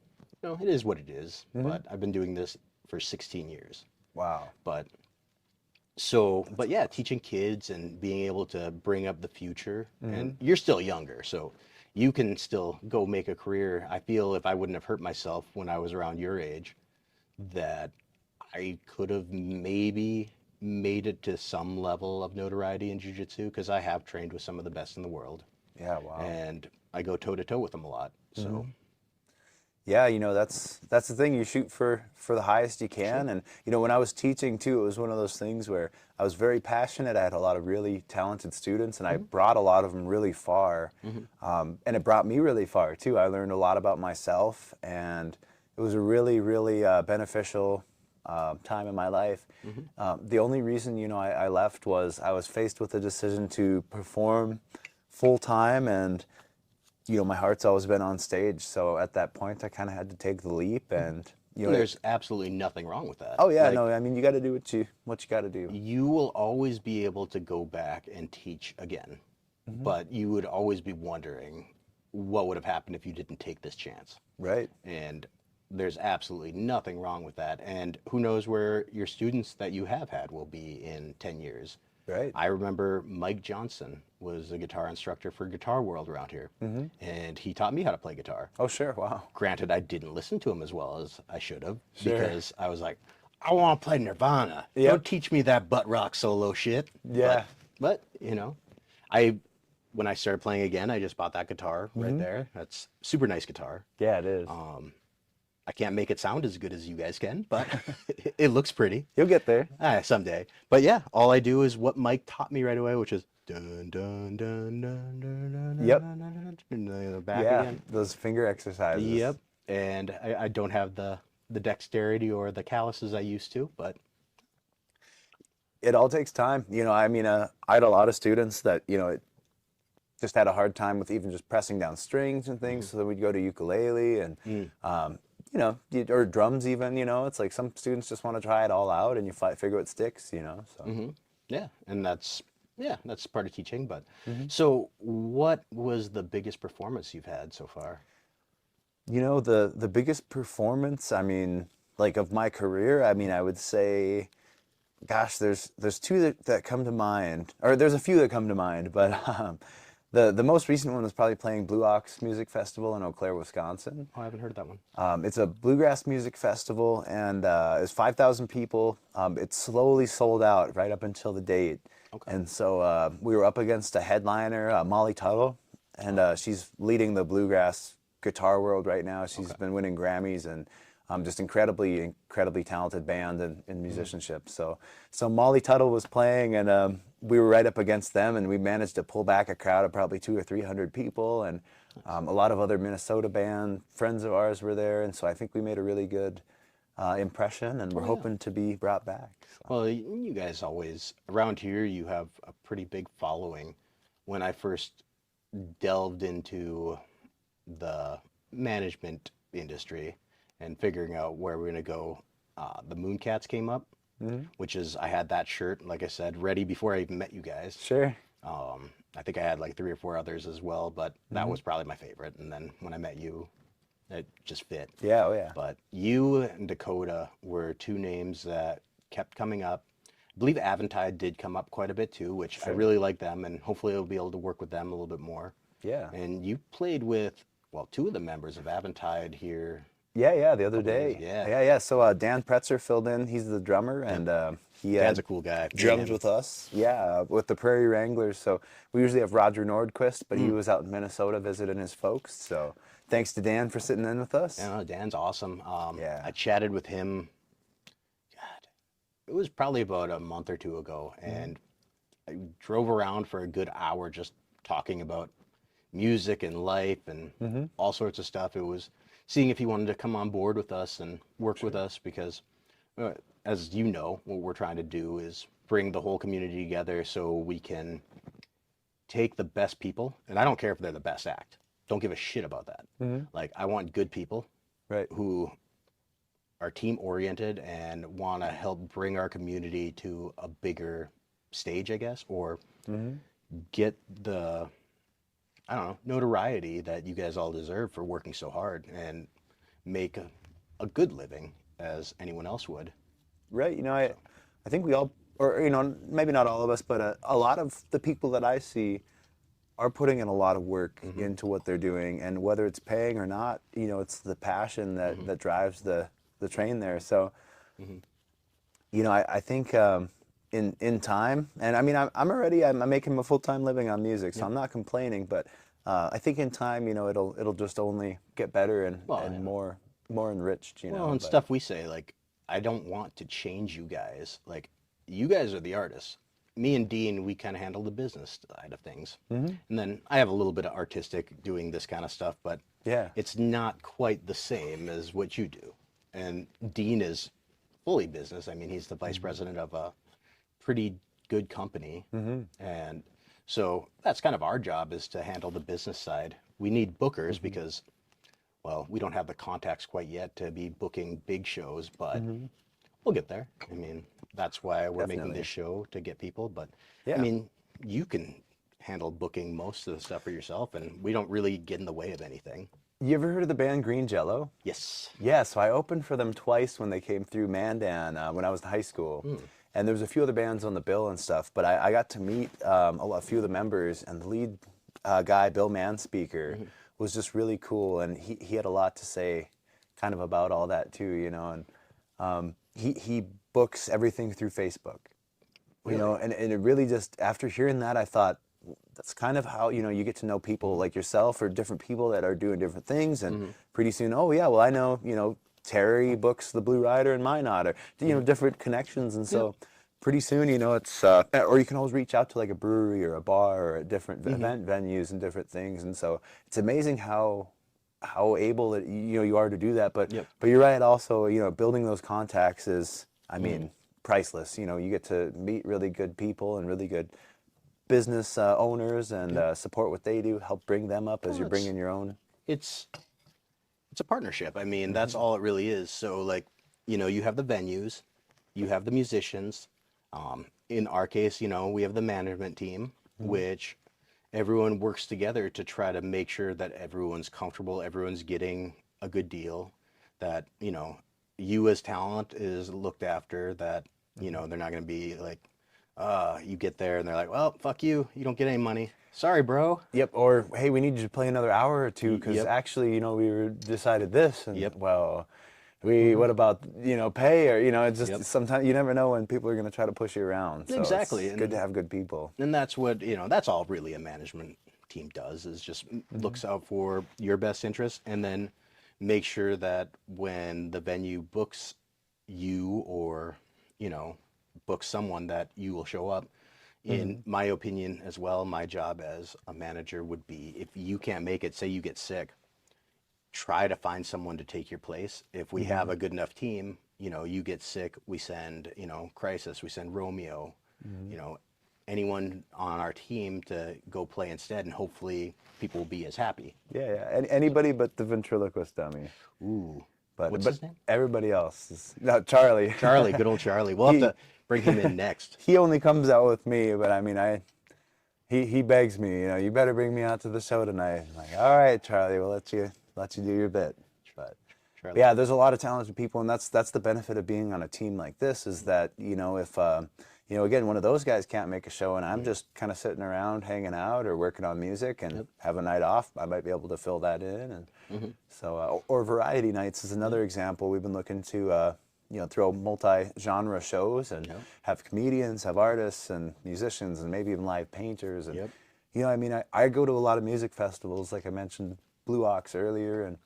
it is what it is. But I've been doing this for 16 years. Wow. But yeah, teaching kids and being able to bring up the future. And you're still younger, so you can still go make a career. I feel if I wouldn't have hurt myself when I was around your age, that I could have maybe made it to some level of notoriety in jiu-jitsu, because I have trained with some of the best in the world. Yeah, wow. And I go toe to toe with them a lot. So Yeah, that's the thing. You shoot for the highest you can. And when I was teaching too, it was one of those things where I was very passionate. I had a lot of really talented students, and I brought a lot of them really far. And it brought me really far too. I learned a lot about myself, and it was a really, really beneficial time in my life. The only reason I left was I was faced with a decision to perform full time, and my heart's always been on stage. So at that point, I kind of had to take the leap, and there's absolutely nothing wrong with that. Oh yeah, Like, no, I mean you got to do what you got to do. you will always be able to go back and teach again, but you would always be wondering what would have happened if you didn't take this chance. Right. And there's absolutely nothing wrong with that. And who knows where your students that you have had will be in 10 years. Right. I remember Mike Johnson was a guitar instructor for Guitar World around here, and he taught me how to play guitar. Oh sure. Wow. Granted, I didn't listen to him as well as I should have, because I was like, I want to play Nirvana. Yep. Don't teach me that butt rock solo shit. Yeah. But when I started playing again, I just bought that guitar right there. That's super nice guitar. Yeah, it is. I can't make it sound as good as you guys can, but it looks pretty. You'll get there. Someday. But yeah, all I do is what Mike taught me right away, which is dun dun dun dun dun dun. Yep. Dun, dun, dun, back Yeah, again. those finger exercises. Yep. And I don't have the dexterity or the calluses I used to, but It all takes time. I mean, I had a lot of students that it just had a hard time with even just pressing down strings and things. So then we'd go to ukulele and or drums even. It's like some students just want to try it all out, and you figure what sticks. So. yeah, and that's part of teaching. But so, what was the biggest performance you've had so far? The biggest performance, I mean, like of my career, I mean, I would say gosh, there's two that come to mind, or there's a few that come to mind, but the most recent one was probably playing Blue Ox Music Festival in Eau Claire, Wisconsin. Oh, I haven't heard of that one. It's a bluegrass music festival, and it's 5,000 people. It's slowly sold out right up until the date. Okay. And so we were up against a headliner, Molly Tuttle, and she's leading the bluegrass guitar world right now. She's been winning Grammys and just incredibly talented band and musicianship. So Molly Tuttle was playing, and we were right up against them, and we managed to pull back a crowd of probably 200 or 300 people, and a lot of other Minnesota band friends of ours were there, and so I think we made a really good impression, and we're hoping to be brought back. So. Well, you guys always, around here, you have a pretty big following. When I first delved into the management industry and figuring out where we're going to go, the Mooncats came up, which is, I had that shirt, like I said, ready before I even met you guys. Sure. I think I had like 3 or 4 others as well, but that was probably my favorite. And then when I met you, it just fit. Yeah, oh yeah. But you and Dakota were 2 names that kept coming up. I believe Aventide did come up quite a bit too, which I really like them, and hopefully I'll be able to work with them a little bit more. Yeah. And you played with, well, 2 of the members of Aventide here. Yeah, the other day. Yeah. Yeah. So Dan Pretzer filled in. He's the drummer, and he Dan's a cool guy. drums with us. Yeah, with the Prairie Wranglers. So we usually have Roger Nordquist, but he was out in Minnesota visiting his folks. So thanks to Dan for sitting in with us. Yeah, no, Dan's awesome. Yeah. I chatted with him, God, it was probably about a month or 2 ago, and I drove around for a good hour just talking about music and life and all sorts of stuff. It was seeing if he wanted to come on board with us and work with us, because as you know, what we're trying to do is bring the whole community together so we can take the best people, and I don't care if they're the best act. Don't give a shit about that. Like, I want good people Right. who are team oriented and want to help bring our community to a bigger stage, I guess, or get the, I don't know, notoriety that you guys all deserve for working so hard and make a good living as anyone else would. Right. I think we all, or maybe not all of us, but a lot of the people that I see are putting in a lot of work into what they're doing, and whether it's paying or not, it's the passion that drives the train there. So, I think in time, and I mean, I'm making a full-time living on music, so I'm not complaining, but I think in time, it'll just only get better and more enriched, Well, and stuff we say, like, I don't want to change you guys. Like, you guys are the artists. Me and Dean, we kind of handle the business side of things. And then I have a little bit of artistic doing this kind of stuff, but it's not quite the same as what you do. And Dean is fully business. I mean, he's the vice president of a pretty good company. And so that's kind of our job, is to handle the business side. We need bookers because, well, we don't have the contacts quite yet to be booking big shows, but we'll get there. I mean, that's why we're making this show, to get people. But I mean, you can handle booking most of the stuff for yourself, and we don't really get in the way of anything. You ever heard of the band Green Jello? Yes. Yeah, so I opened for them twice when they came through Mandan when I was in high school. And there was a few other bands on the bill and stuff, but I got to meet a few of the members, and the lead guy, Bill Manspeaker, was just really cool, and he had a lot to say kind of about all that too, and he books everything through Facebook, and it really just, after hearing that, I thought, that's kind of how, you get to know people like yourself, or different people that are doing different things, and pretty soon, oh yeah, well, I know, Terry books the Blue Rider and Minot, or, different connections, and so pretty soon, it's, or you can always reach out to like a brewery or a bar or different event venues and different things, and so it's amazing how able that you are to do that, but you're right also, building those contacts is, I mean, priceless. You get to meet really good people and really good business owners, and support what they do, help bring them up as you're bringing your own. It's a partnership. I mean, that's all it really is. So, like, you have the venues, you have the musicians. In our case, we have the management team, which everyone works together to try to make sure that everyone's comfortable, everyone's getting a good deal, that, you as talent is looked after, that You know, they're not going to be like, you get there and they're like, well, fuck you. You don't get any money. Sorry, bro. Yep. Or hey, we need you to play another hour or two because Yep. actually, you know, we decided this, and Yep. well, what about, you know, pay, or, you know, it's just Yep. sometimes you never know when people are going to try to push you around. So Exactly. it's good to have good people. And that's what, you know, that's all really a management team does, is just looks out for your best interest, and then make sure that when the venue books you, or, you know, books someone, that you will show up. In my opinion as well, my job as a manager would be, if you can't make it, say you get sick, try to find someone to take your place. If we have a good enough team, you know, you get sick, we send, you know, Crisis, we send Romeo, you know, anyone on our team to go play instead, and hopefully people will be as happy. Yeah. Anybody but the ventriloquist dummy. Ooh. But What's his name? everybody else is Charlie. Charlie, good old Charlie. We'll have to bring him in next. He only comes out with me, but I mean, he begs me, you know, you better bring me out to the show tonight. I'm like, all right, Charlie, we'll let you do your bit. But Charlie. yeah, there's a lot of talented people, and that's the benefit of being on a team like this, is that, you know, if you know, again, one of those guys can't make a show, and I'm just kind of sitting around hanging out or working on music and have a night off, I might be able to fill that in. And so, or variety nights is another example. We've been looking to you know, throw multi-genre shows and have comedians, have artists and musicians, and maybe even live painters. And you know, I mean, I go to a lot of music festivals, like I mentioned Blue Ox earlier, and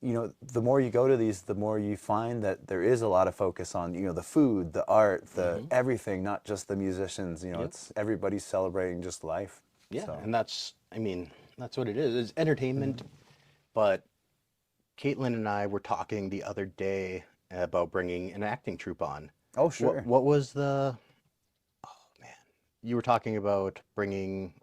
you know, the more you go to these, the more you find that there is a lot of focus on, you know, the food, the art, the everything, not just the musicians. You know, it's everybody's celebrating just life. Yeah, So. and that's, I mean, that's what it is. It's entertainment. But Caitlin and I were talking the other day about bringing an acting troupe on. Oh, sure. What was the, oh man, you were talking about bringing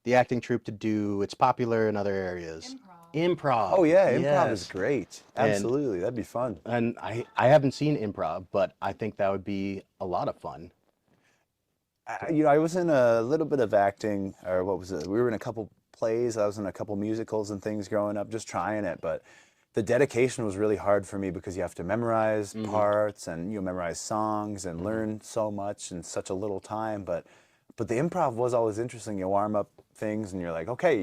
the acting troupe to do, it's popular in other areas. Improv. Oh yeah, improv is Yes. great. Absolutely, that'd be fun. And I haven't seen improv, but I think that would be a lot of fun. You know, I was in a little bit of acting, or what was it? We were in a couple plays. I was in a couple musicals and things growing up, just trying it. But the dedication was really hard for me because you have to memorize parts, and you memorize songs and learn so much in such a little time. But the improv was always interesting. You warm up things, and you're like, okay,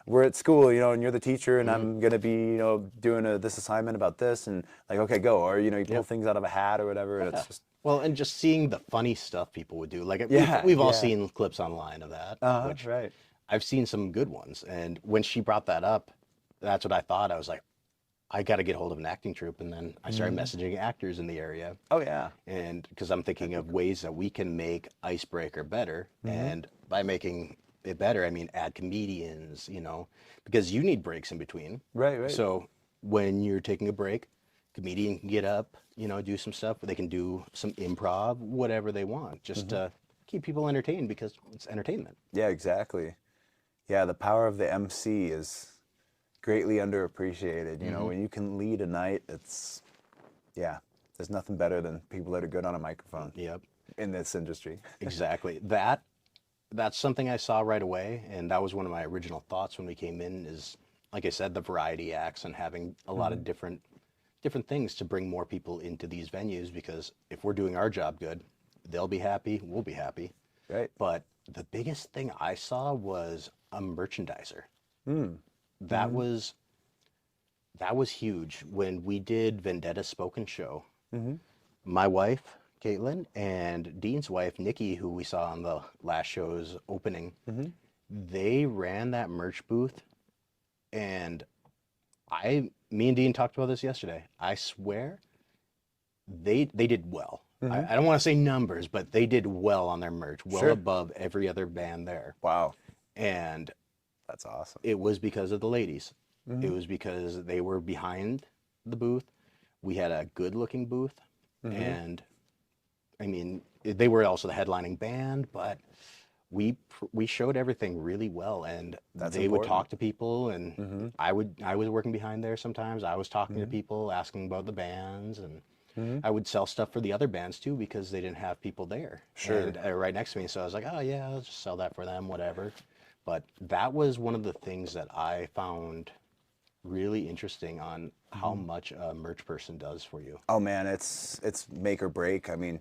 we're at school, you know, and you're the teacher, and I'm gonna be, you know, doing this assignment about this, and like, okay, go, or you know, you pull things out of a hat or whatever, and it's just. Well, and just seeing the funny stuff people would do. Like, Yeah, we've all yeah. seen clips online of that. Which Right. I've seen some good ones. And when she brought that up, that's what I thought. I was like, I got to get hold of an acting troupe. And then I started messaging actors in the area. Oh yeah. And because I'm thinking of ways that we can make Icebreaker better. And by making it better, I mean add comedians, you know, because you need breaks in between. Right. So when you're taking a break, comedian can get up, you know, do some stuff. They can do some improv, whatever they want, just to keep people entertained, because it's entertainment. Yeah, exactly. Yeah, the power of the MC is greatly underappreciated. You know, when you can lead a night, there's nothing better than people that are good on a microphone. Yep. In this industry. Exactly. That's something I saw right away, and that was one of my original thoughts when we came in, is, like I said, the variety acts and having a lot of different things to bring more people into these venues, because if we're doing our job good, they'll be happy, we'll be happy. Right. But the biggest thing I saw was a merchandiser. That was huge. When we did Vendetta's spoken show, my wife, Caitlin, and Dean's wife, Nikki, who we saw on the last show's opening, they ran that merch booth, and me and Dean talked about this yesterday. I swear they did well. I don't want to say numbers, but they did well on their merch, well above every other band there. Wow. And That's awesome. it was because of the ladies. It was because they were behind the booth. We had a good looking booth. And I mean, they were also the headlining band, but we showed everything really well, and they would talk to people, and I was working behind there sometimes. I was talking to people, asking about the bands, and I would sell stuff for the other bands too, because they didn't have people there. Sure. And right next to me, so I was like, oh yeah, I'll just sell that for them, whatever. But that was one of the things that I found really interesting on how much a merch person does for you. Oh man, it's make or break. I mean,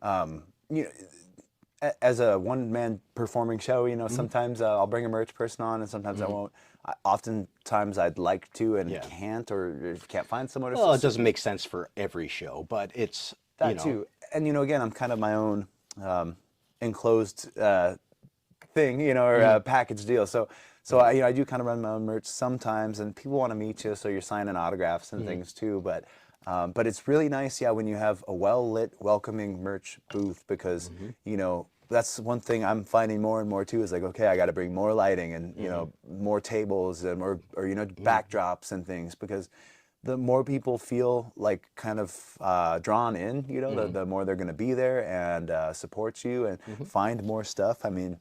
you know, as a one-man performing show, you know, sometimes I'll bring a merch person on, and sometimes I won't. Oftentimes I'd like to and can't, or can't find someone. Well, it doesn't make sense for every show, but it's that you know, too. And you know, again, I'm kind of my own enclosed thing, you know, or package deal. So I, you know, I do kind of run my own merch sometimes, and people want to meet you, so you're signing autographs and things too. But it's really nice, yeah, when you have a well-lit, welcoming merch booth, because you know, that's one thing I'm finding more and more too, is like, okay, I got to bring more lighting and you know, more tables and or you know, backdrops and things, because the more people feel like kind of drawn in, you know, the more they're going to be there and support you and find more stuff. I mean,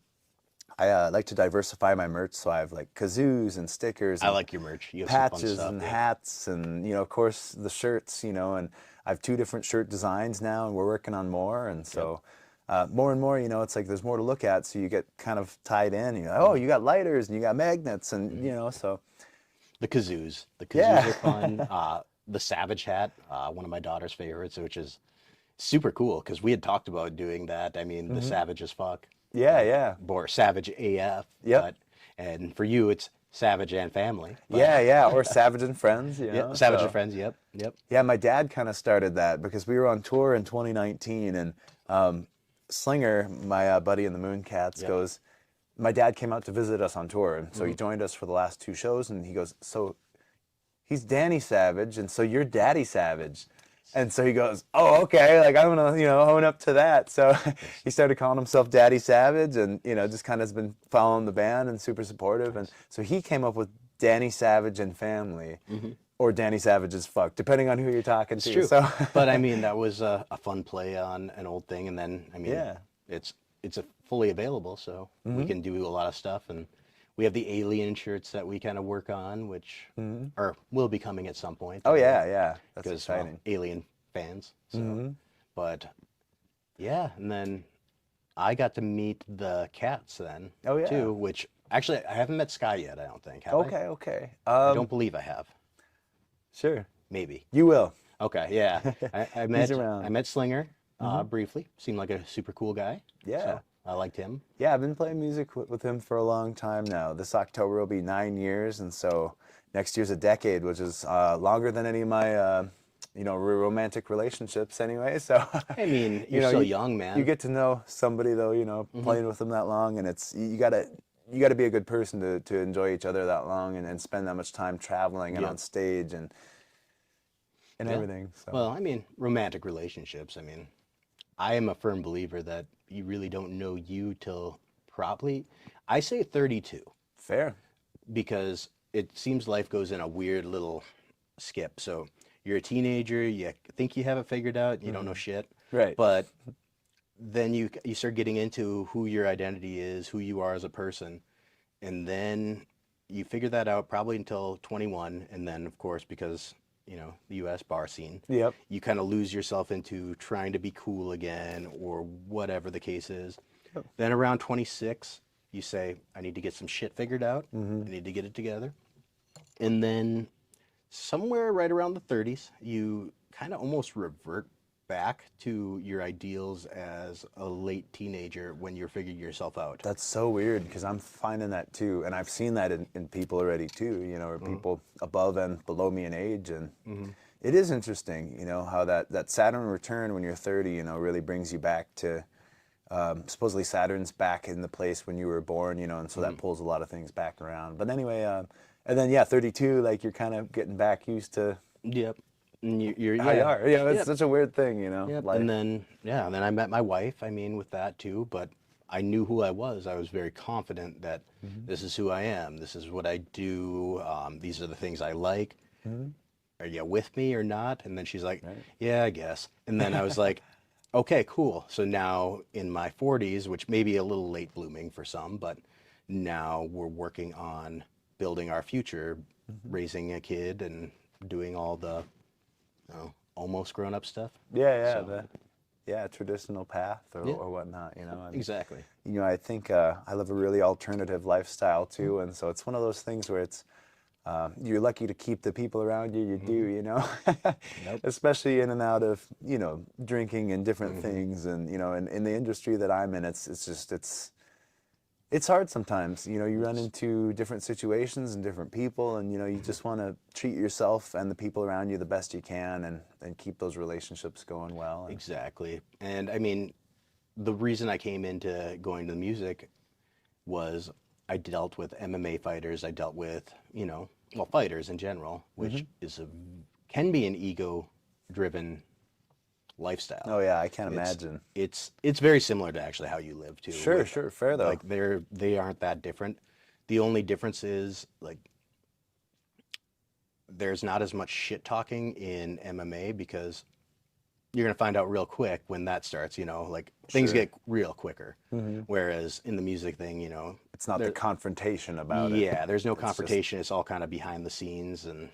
I like to diversify my merch, so I have like kazoos and stickers. I And like your merch. You have some fun patches stuff, and yeah. hats, and you know, of course, the shirts. You know, and I have 2 different shirt designs now, and we're working on more. And so, more and more, you know, it's like there's more to look at. So you get kind of tied in. You know, oh, you got lighters and you got magnets, and you know, so The kazoos. The kazoos Yeah. are fun. The Savage hat, one of my daughter's favorites, which is super cool because we had talked about doing that. I mean, the Savage as fuck. yeah. Or Savage AF. Yep. But, and for you, it's Savage and Family. But, Yeah, or Savage and Friends, you know. Yep, Savage so. and Friends, yep. Yeah, my dad kind of started that because we were on tour in 2019, and Slinger, my buddy in the Mooncats, goes, my dad came out to visit us on tour, and so he joined us for the last 2 shows, and he goes, so he's Danny Savage, and so you're Daddy Savage. And so he goes, oh, okay, like I'm gonna, you know, own up to that. So he started calling himself Daddy Savage, and you know, just kind of has been following the band and super supportive. And so he came up with Danny Savage and Family, or Danny Savage as fuck, depending on who you're talking to. True. So But I mean, that was a fun play on an old thing. And then, I mean, Yeah. it's a fully available, so we can do a lot of stuff. And we have the Alien shirts that we kind of work on, which or will be coming at some point. oh yeah, that's Because exciting. Alien fans. So, but yeah, and then I got to meet the cats then. Oh, yeah. Too, which actually I haven't met Sky yet. I don't think. Have I? Okay. I don't believe I have. Sure. Maybe. You will. Okay. Yeah. I met. around. I met Slinger briefly. Seemed like a super cool guy. Yeah. So I liked him. Yeah, I've been playing music with him for a long time now. This October will be 9 years, and so next year's a decade, which is longer than any of my, you know, romantic relationships anyway. So I mean, you you're know, still young, man. You get to know somebody though, you know, playing with them that long, and it's you gotta be a good person to enjoy each other that long and spend that much time traveling and on stage and Yeah. everything. So. Well, I mean, romantic relationships. I mean, I am a firm believer that you really don't know you till probably, I say 32, Fair. because it seems life goes in a weird little skip. So you're a teenager, you think you have it figured out, you don't know shit. Right. But then you start getting into who your identity is, who you are as a person, and then you figure that out probably until 21, and then of course, because you know, the U.S. bar scene. Yep. You kind of lose yourself into trying to be cool again, or whatever the case is. Yep. Then around 26, you say, I need to get some shit figured out. I need to get it together. And then somewhere right around the 30s, you kind of almost revert back to your ideals as a late teenager when you're figuring yourself out. That's so weird because I'm finding that too, and I've seen that in people already too. You know, or people above and below me in age, and it is interesting. You know how that Saturn return when you're 30, you know, really brings you back to. Supposedly Saturn's back in the place when you were born, you know, and so that pulls a lot of things back around. But anyway, and then 32, like you're kind of getting back used to. Yep. And you're How you are. You know, it's Yep. such a weird thing, you know. Yep. Life. And then I met my wife. I mean, with that too, but I knew who I was. I was very confident that this is who I am. This is what I do. These are the things I like. Are you with me or not? And then she's like, yeah, I guess. And then I was like, okay, cool. So now in my 40s, which may be a little late blooming for some, but now we're working on building our future, raising a kid and doing all the almost grown-up stuff. Yeah, traditional path or whatnot, you know. And, Exactly. you know, I think I live a really alternative lifestyle too, and so it's one of those things where it's you're lucky to keep the people around you. You do, you know, especially in and out of, you know, drinking and different things. And, you know, in the industry that I'm in, it's hard sometimes. You know, you run into different situations and different people, and, you know, you just want to treat yourself and the people around you the best you can, and keep those relationships going well. Exactly. And I mean, the reason I came into going to the music was I dealt with MMA fighters. I dealt with, you know, well, fighters in general, which can be an ego-driven lifestyle. Oh yeah, I can't imagine. It's very similar to actually how you live too. Sure, fair though. Like they aren't that different. The only difference is like there's not as much shit talking in MMA because you're gonna find out real quick when that starts. You know, like things get real quicker. Whereas in the music thing, you know, it's not the confrontation about it. Yeah, there's no confrontation. It's all kind of behind the scenes and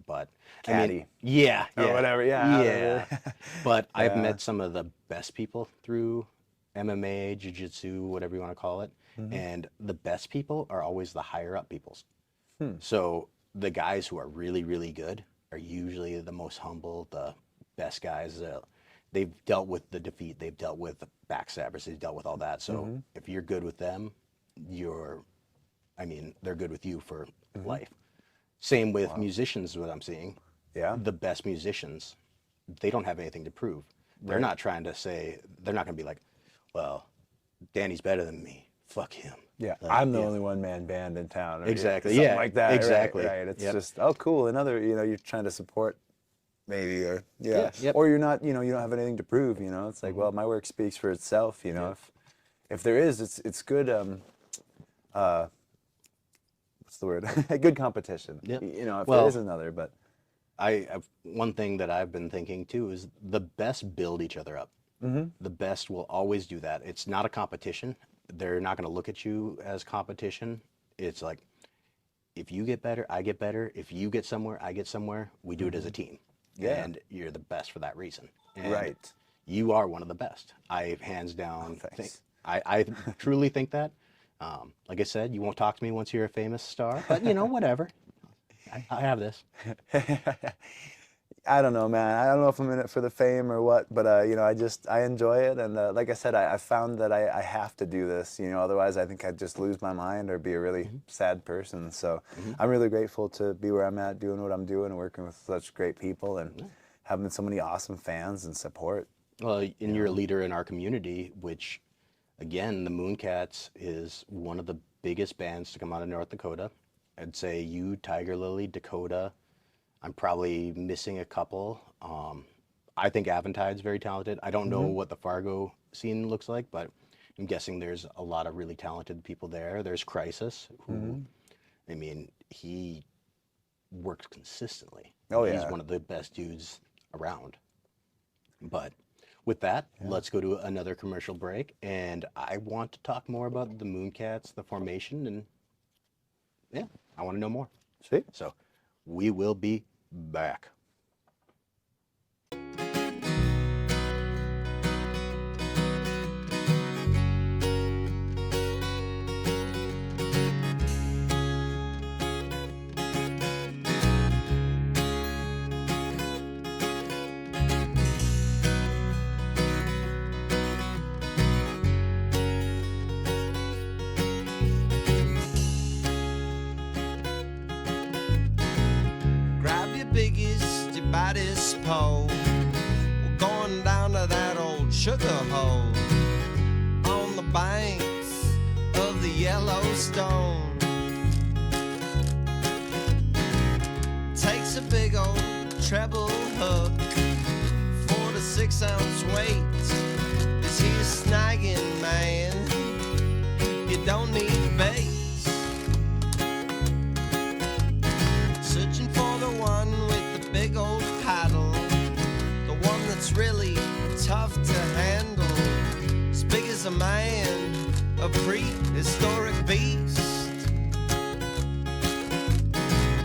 But Caddy. Or whatever. But I've met some of the best people through MMA, jiu-jitsu, whatever you want to call it. And the best people are always the higher up peoples. So the guys who are really, really good are usually the most humble, the best guys. They've dealt with the defeat. They've dealt with backstabbers. They've dealt with all that. So if you're good with them, they're good with you for life. Same with musicians, is what I'm seeing. Yeah. The best musicians, they don't have anything to prove. They're not trying to say, they're not going to be like, well, Danny's better than me. Fuck him. Yeah, I'm the only one-man band in town. Or Exactly. Something Yeah, like that. exactly. Right. It's just, oh, cool. Another, you know, you're trying to support maybe, or, or you're not, you know, you don't have anything to prove, you know. It's like, well, my work speaks for itself, you know. If there is, it's good, what's the word? A good competition. Yep. You know, if Well, there is another, but. One thing that I've been thinking too is the best build each other up. The best will always do that. It's not a competition. They're not going to look at you as competition. It's like, if you get better, I get better. If you get somewhere, I get somewhere. We do it as a team. Yeah. And you're the best for that reason. And Right. You are one of the best. I hands down think. Thanks. I truly think that. Like I said, you won't talk to me once you're a famous star, but you know, whatever. I have this. I don't know, man. I don't know if I'm in it for the fame or what, but you know, I enjoy it, and like I said, I found that I have to do this. You know, otherwise I think I'd just lose my mind or be a really sad person. So I'm really grateful to be where I'm at, doing what I'm doing, and working with such great people, and having so many awesome fans and support. Well, and you're a leader in our community, which, again, the Mooncats is one of the biggest bands to come out of North Dakota. I'd say you, Tiger Lily, Dakota. I'm probably missing a couple. I think Avantide's very talented. I don't know what the Fargo scene looks like, but I'm guessing there's a lot of really talented people there. There's Crisis, who, I mean, he works consistently. Oh, yeah. He's one of the best dudes around. But with that, let's go to another commercial break, and I want to talk more about the Mooncats, the formation, and I want to know more. See? So we will be back. Biggest, your baddest pole. We're going down to that old sugar hole on the banks of the Yellowstone. Takes a big old treble hook, 4 to 6 ounce weight. This here snagging, man, you don't need bait. Searching for the one with the big old paddle, the one that's really tough to handle, as big as a man, a prehistoric beast.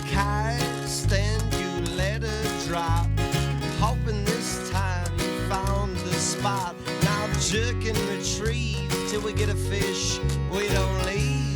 Cast and you let her drop, hoping this time you found the spot. Now jerk and retrieve till we get a fish we don't leave.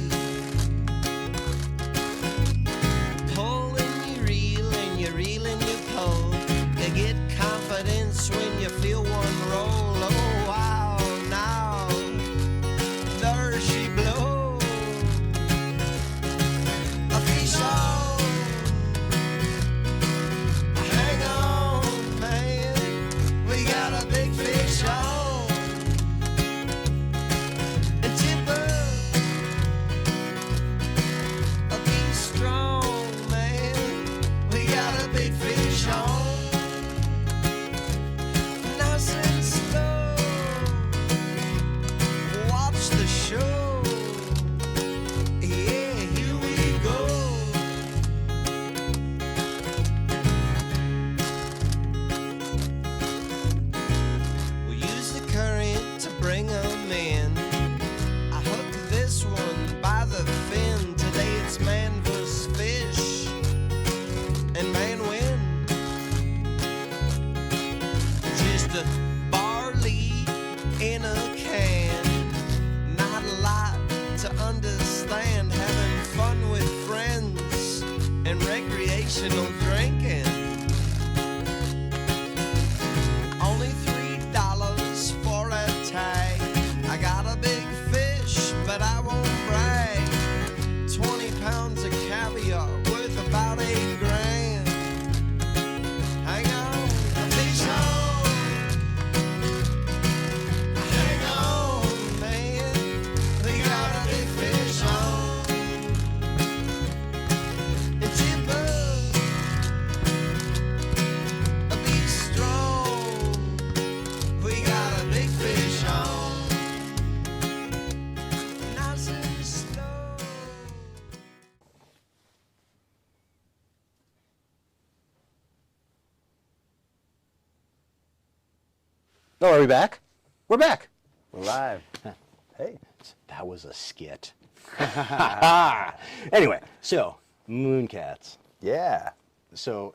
recreational drinking. Only $3 for a tag. I got a big fish, but I won't brag. 20 pounds of caviar worth about $8,000. Hang on, fish on. Hang on, man. We got a big fish on. And Jimbo, be strong. We got a big fish on. Nice and slow. Oh, are we back? We're back. We're live. Hey. That was a skit. Anyway, so Mooncats. Yeah. So,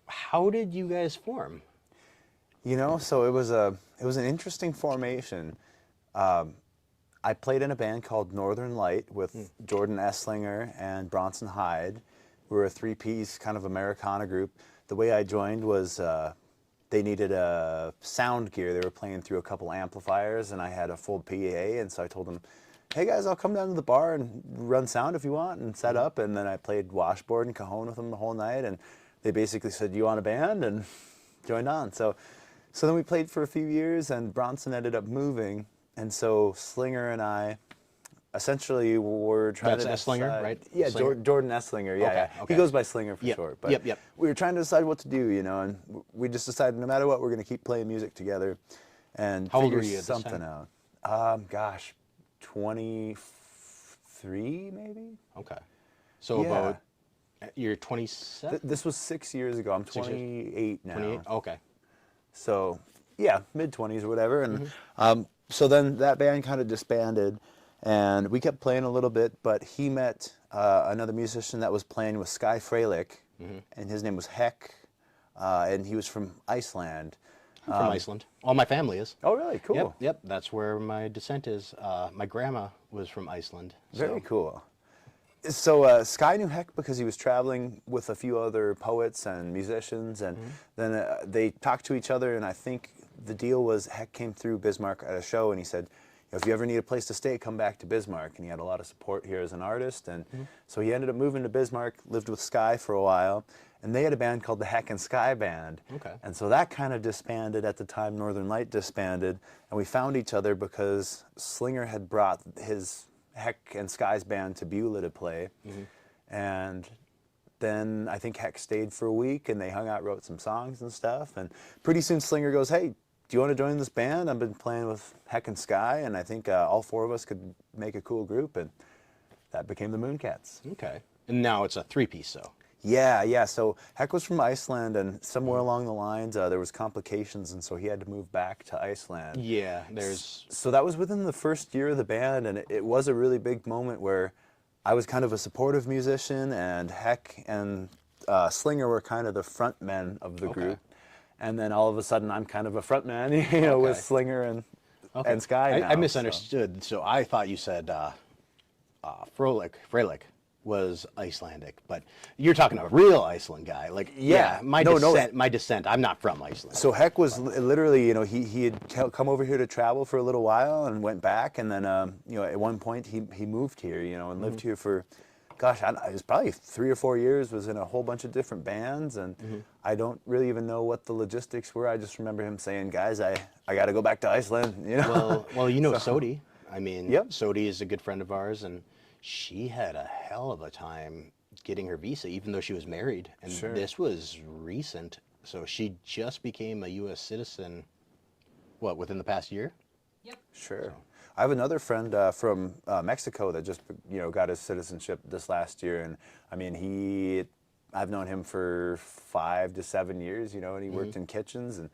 how did you guys form? You know, so it was an interesting formation. I played in a band called Northern Light with Jordan Esslinger and Bronson Hyde. We were a three-piece kind of Americana group. The way I joined was they needed a sound gear. They were playing through a couple amplifiers, and I had a full PA, and so I told them, hey guys, I'll come down to the bar and run sound if you want, and set up, and then I played washboard and cajon with them the whole night, and they basically said, you want a band? And joined on. So then we played for a few years, and Bronson ended up moving, and so Slinger and I essentially were trying to That's decide. Esslinger, right? Yeah, Slinger? Jordan Esslinger, yeah, Okay, yeah. okay. He goes by Slinger for Yep, short. But yep. we were trying to decide what to do, you know, and we just decided no matter what, we're going to keep playing music together and How old figure were you at this something time? out. Gosh, 23 maybe? Okay. So Yeah. about, you're 27? This was 6 years ago. I'm 6 years. 28 now. 28? Okay. So, yeah, mid-20s or whatever. And Mm-hmm. so then that band kind of disbanded, and we kept playing a little bit, but he met another musician that was playing with Sky Frelick, Mm-hmm. and his name was Heck, and he was from Iceland. I'm from Iceland. All my family is. Oh, really? Cool. Yep, yep. That's where my descent is. My grandma was from Iceland. Very so- cool. So Sky knew Heck because he was traveling with a few other poets and musicians, and then they talked to each other, and I think the deal was Heck came through Bismarck at a show, and he said, if you ever need a place to stay, come back to Bismarck. And he had a lot of support here as an artist, and so he ended up moving to Bismarck, lived with Sky for a while, and they had a band called the Heck and Sky Band. Okay. And so that kind of disbanded at the time Northern Light disbanded, and we found each other because Slinger had brought his Heck and Sky's band to Beulah to play, and then I think Heck stayed for a week, and they hung out, wrote some songs and stuff, and pretty soon Slinger goes, hey, do you want to join this band? I've been playing with Heck and Sky, and I think all four of us could make a cool group, and that became the Mooncats. Okay. And now it's a three-piece, though. Yeah, so Heck was from Iceland, and somewhere along the lines there was complications, and so he had to move back to Iceland. Yeah, there's... So that was within the first year of the band, and it was a really big moment where I was kind of a supportive musician, and Heck and Slinger were kind of the front men of the group. And then all of a sudden, I'm kind of a front man, you know, with Slinger and Sky now, I misunderstood. So I thought you said Frelick was Icelandic, but you're talking a real Iceland guy. Like, Yeah. my No, descent. My descent. I'm not from Iceland. So Heck was literally, you know, he had come over here to travel for a little while and went back, and then, you know, at one point he moved here, you know, and lived here for, gosh, it was probably 3 or 4 years, was in a whole bunch of different bands, and I don't really even know what the logistics were. I just remember him saying, guys, I got to go back to Iceland, you know. Well, you know Sodi. I mean, Yep. Sodi is a good friend of ours, and she had a hell of a time getting her visa, even though she was married. And Sure. this was recent. So she just became a U.S. citizen, what, within the past year? Sure. I have another friend from Mexico that just, you know, got his citizenship this last year, and I mean, I've known him for 5 to 7 years, you know, and he worked in kitchens, and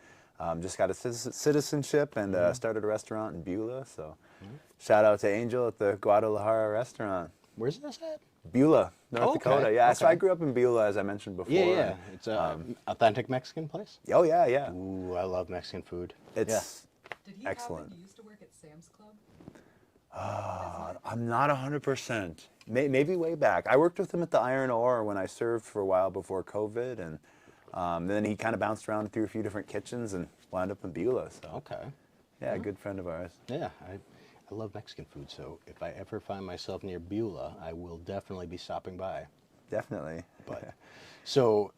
just got his citizenship, and started a restaurant in Beulah. So, shout out to Angel at the Guadalajara restaurant. Where's this at? Beulah, North Okay, Dakota. Yeah, so okay. I grew up in Beulah, as I mentioned before. Yeah. It's a authentic Mexican place. Oh yeah, yeah. Ooh, I love Mexican food. It's Did he excellent. happen to used to work at Sam's Club? I'm not 100%. maybe way back. I worked with him at the Iron Ore when I served for a while before COVID, and then he kind of bounced around through a few different kitchens and wound up in Beulah. So Okay. yeah, a good friend of ours. Yeah, I love Mexican food, so if I ever find myself near Beulah, I will definitely be stopping by. Definitely. But so,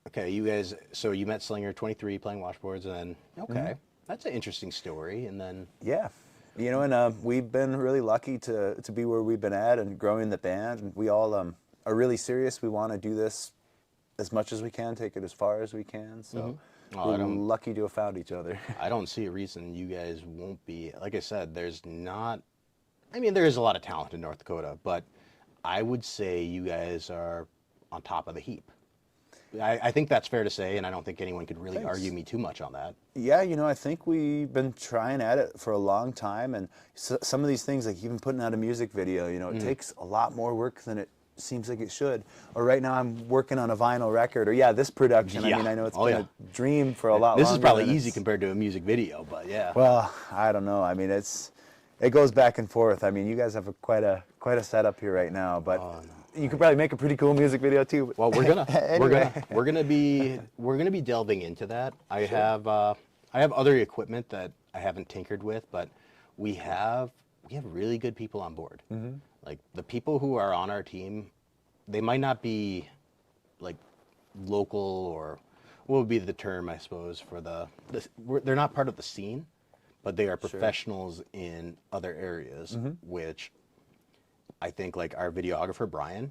okay, you guys. So you met Slinger 23 playing washboards, and then okay, that's an interesting story. And then Yeah. You know, and we've been really lucky to be where we've been at and growing the band. And we all are really serious. We want to do this as much as we can, take it as far as we can. So Oh, I we're don't- lucky to have found each other. I don't see a reason you guys won't be. Like I said, there's not. I mean, there is a lot of talent in North Dakota, but I would say you guys are on top of the heap. I think that's fair to say, and I don't think anyone could really argue me too much on that. Yeah, you know, I think we've been trying at it for a long time, and some of these things, like even putting out a music video, you know, it takes a lot more work than it seems like it should. Or right now I'm working on a vinyl record, or this production. Yeah. I mean, I know it's Oh, been yeah. a dream for a lot This longer is probably than easy it's- compared to a music video, but yeah. Well, I don't know. I mean, it goes back and forth. I mean, you guys have quite a setup here right now, but you could probably make a pretty cool music video too. Well, we're gonna Anyway. we're gonna be delving into that. I have other equipment that I haven't tinkered with, but we have really good people on board. Like the people who are on our team, they might not be like local, or what would be the term, I suppose, for they're not part of the scene, but they are professionals in other areas, which I think, like our videographer, Brian,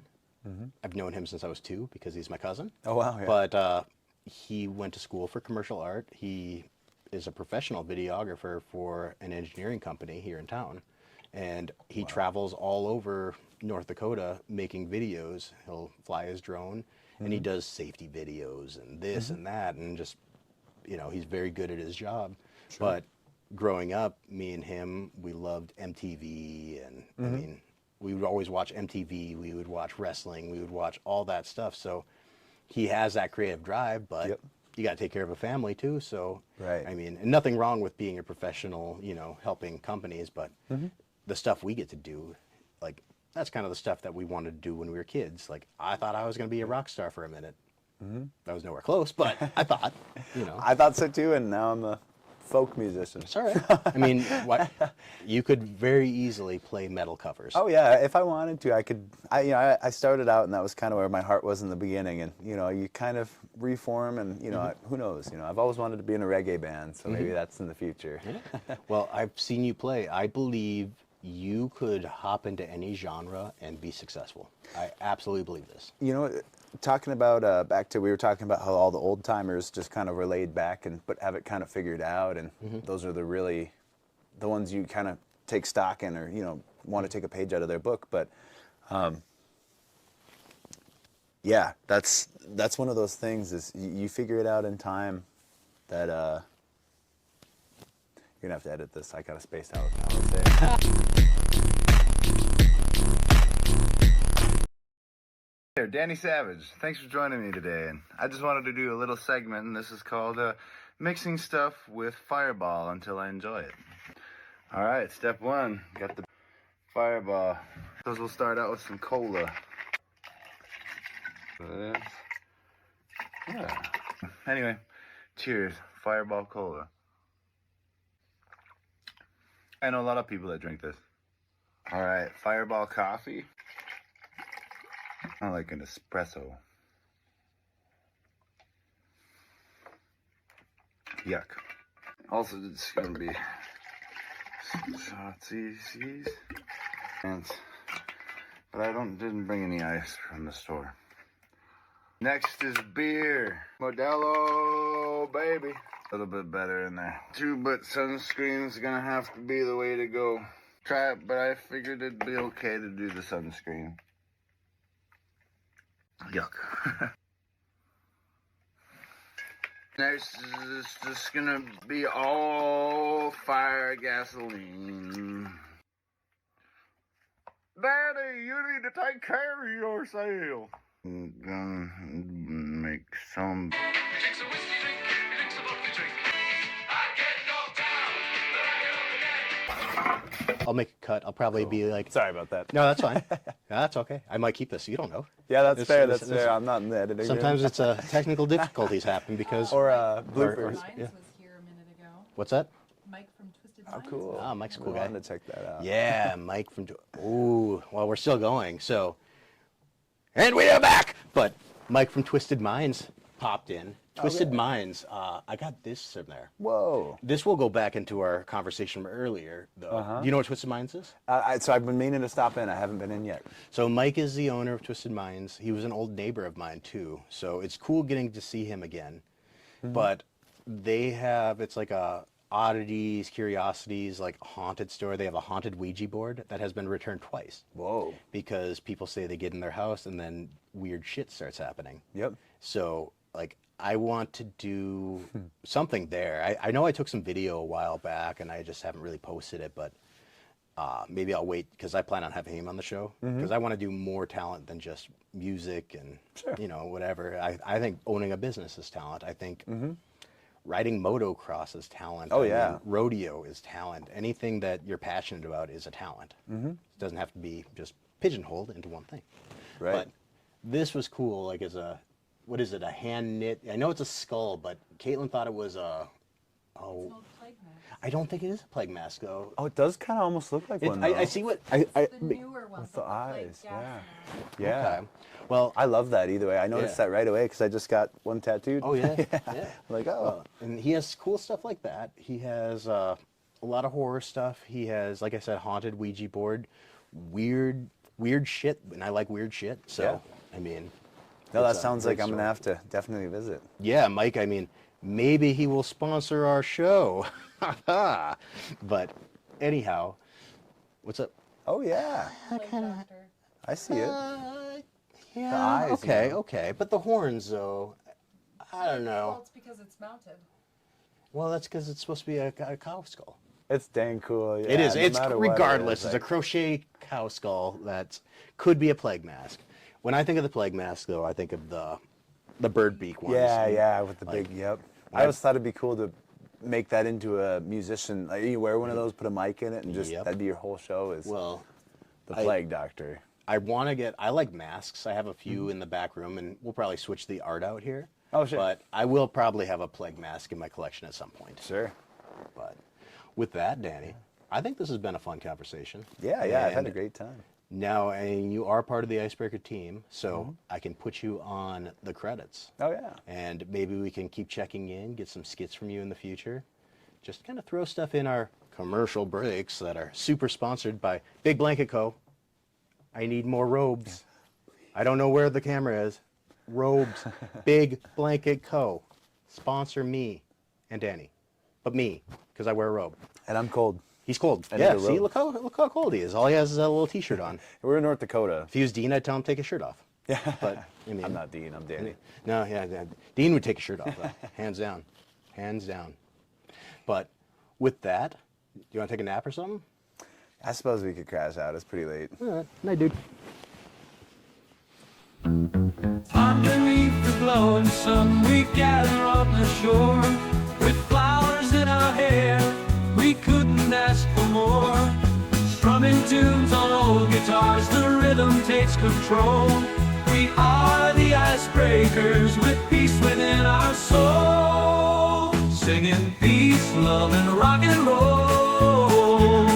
I've known him since I was 2 because he's my cousin. Oh, wow, yeah. But he went to school for commercial art. He is a professional videographer for an engineering company here in town. And he travels all over North Dakota making videos. He'll fly his drone, and he does safety videos and this and that, and just, you know, he's very good at his job. But growing up, me and him, we loved MTV, and I mean, we would always watch MTV, we would watch wrestling, we would watch all that stuff. So he has that creative drive, but you got to take care of a family too. So, Right. I mean, and nothing wrong with being a professional, you know, helping companies, but the stuff we get to do, like, that's kind of the stuff that we wanted to do when we were kids. Like, I thought I was going to be a rock star for a minute. I was nowhere close, but I thought, you know. I thought so too, and now I'm a folk musician. It's all right. I mean, you could very easily play metal covers. Oh yeah, if I wanted to, I could. I started out, and that was kind of where my heart was in the beginning. And you know, you kind of reform, and you know, who knows? You know, I've always wanted to be in a reggae band, so maybe that's in the future. Well, I've seen you play. I believe you could hop into any genre and be successful. I absolutely believe this. You know, talking about we were talking about how all the old timers just kind of were laid back but have it kind of figured out, and those are the ones you kind of take stock in, or you know, want to take a page out of their book. But yeah, that's one of those things, is you figure it out in time. That you're gonna have to edit this. I gotta space out how to say it. Here, Danny Savage. Thanks for joining me today. And I just wanted to do a little segment, and this is called mixing stuff with Fireball until I enjoy it. All right, step 1, got the Fireball. So we'll start out with some cola. Yeah. Anyway, cheers, Fireball Cola. I know a lot of people that drink this. All right, Fireball Coffee. I like an espresso. Yuck. Also, it's gonna be shotsies. But I didn't bring any ice from the store. Next is beer. Modelo, baby. A little bit better in there. 2, but sunscreen's gonna have to be the way to go. Try it, but I figured it'd be okay to do the sunscreen. Yuck. Next is just gonna be all fire gasoline. Daddy, you need to take care of yourself. I'm gonna make some. Drinks a whiskey drink, he drinks a vodka drink. I get knocked down, but I get up again. I'll make a cut. I'll probably be like, Sorry about that. no, that's fine. No, that's okay. I might keep this. You don't know. Yeah, that's This- fair. this- That's this- fair. I'm not in the editing. Sometimes it's technical difficulties happen because. or or- bloopers. Mines yeah. was here a minute ago. What's that? Mike from Twisted Oh, Minds. cool. Ah, Mike's a cool We guy. wanted to check that out. Yeah, Mike from. Ooh, well, we're still going. So, and we are back. But Mike from Twisted Minds popped in. Twisted Minds. I got this from there. Whoa. This will go back into our conversation from earlier, though. Do you know what Twisted Minds is? So I've been meaning to stop in. I haven't been in yet. So Mike is the owner of Twisted Minds. He was an old neighbor of mine too. So it's cool getting to see him again. But they have, it's like a oddities, curiosities, like haunted store. They have a haunted Ouija board that has been returned twice. Whoa. Because people say they get in their house and then weird shit starts happening. Yep. So like I want to do something there. I know I took some video a while back and I just haven't really posted it, but maybe I'll wait because I plan on having him on the show because I want to do more talent than just music and you know whatever. I think owning a business is talent. I think riding motocross is talent. Oh, I yeah. mean, rodeo is talent. Anything that you're passionate about is a talent. It doesn't have to be just pigeonholed into one thing. Right. But this was cool. Like as a, what is it? A hand knit. I know it's a skull, but Caitlin thought it was a. It's called Plague Mask. I don't think it is a plague mask though. Oh, it does kind of almost look like one. I though. see what The newer ones. With the like eyes, gas yeah. mask. Yeah. Okay. Well, I love that either way. I noticed Yeah. that right away because I just got one tattooed. oh yeah, yeah. Like, oh. And he has cool stuff like that. He has a lot of horror stuff. He has, like I said, haunted Ouija board, weird shit, and I like weird shit. So Yeah. I mean, No, that it's a sounds great like I'm going to store. have to definitely visit. Yeah, Mike. I mean, maybe he will sponsor our show. But anyhow, what's up? Oh, yeah. Plague Doctor. I see it. Yeah. eyes, you okay, know. okay. But the horns, though, I don't Well, know. it's because it's mounted. Well, that's because it's supposed to be a cow skull. It's dang cool. Yeah, It is. no It's matter what it regardless. is, It's a like- crochet cow skull that could be a plague mask. When I think of the plague mask, though, I think of the bird beak ones. Yeah, yeah, with the Like, big, yep. when I I- always thought it'd be cool to make that into a musician. Like, you wear one of those, put a mic in it, and just Yep. that'd be your whole show is Well, the I- Plague Doctor. I want to get. I like masks. I have a few in the back room, and we'll probably switch the art out here. Oh, sure. But I will probably have a plague mask in my collection at some point. Sure. But with that, Danny, I think this has been a fun conversation. Yeah, yeah, I've had a And great time. Now, and you are part of the Icebreaker team, so I can put you on the credits. Oh, yeah. And maybe we can keep checking in, get some skits from you in the future. Just kind of throw stuff in our commercial breaks that are super sponsored by Big Blanket Co. I need more robes. I don't know where the camera is. Robes. Big Blanket Co. Sponsor me and Danny. But me, because I wear a robe. And I'm cold. He's cold. I need Yeah, a see, robe. look how cold he is. All he has is a little t-shirt on. We're in North Dakota. If he was Dean, I'd tell him to take his shirt off. Yeah. But I mean, I'm not Dean, I'm Danny. No, yeah, Dean would take his shirt off, though. Hands down. Hands down. But with that, do you want to take a nap or something? I suppose we could crash out. It's pretty late. All right. Night, dude. Underneath the glowing sun, we gather on the shore with flowers in our hair. We couldn't ask for more. Strumming tunes on old guitars, the rhythm takes control. We are the icebreakers with peace within our soul. Singing peace, love, and rock and roll.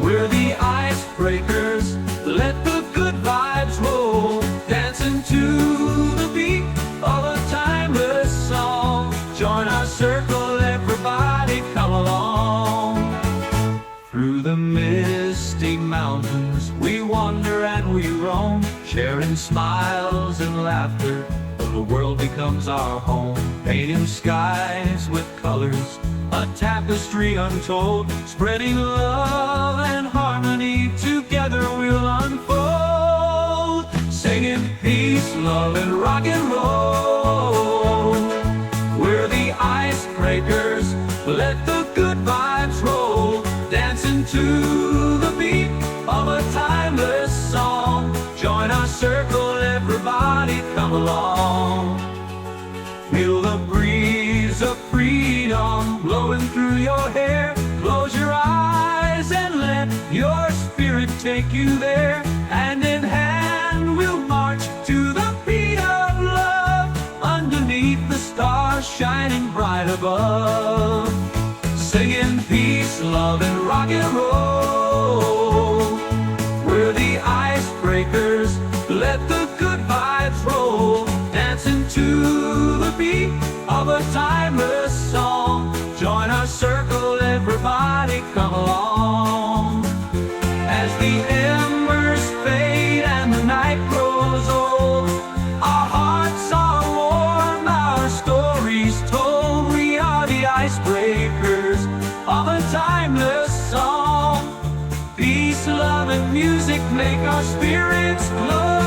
We're the icebreakers, let the good vibes roll. Dancing to the beat of a timeless song. Join our circle, everybody come along. Through the misty mountains we wander and we roam, sharing smiles and laughter, the world becomes our home. Painting skies with colors, a tapestry untold, spreading love and harmony, together we'll unfold. Singing peace, love, and rock and roll. We're the icebreakers, let the good vibes roll. Dancing to the beat of a timeless song. Join our circle, everybody come along. Feel the breeze of freedom blowing through your hair. Close your eyes and let Spirit take you there. Hand in hand we'll march to the beat of love, underneath the stars shining bright above, singing peace, love, and rock and roll. We're the icebreakers, let the good vibes roll, dancing to the beat of a timeless song. Join our circle, everybody come along. As the embers fade and the night grows old, our hearts are warm, our stories told. We are the icebreakers of a timeless song. Peace, love, and music make our spirits glow.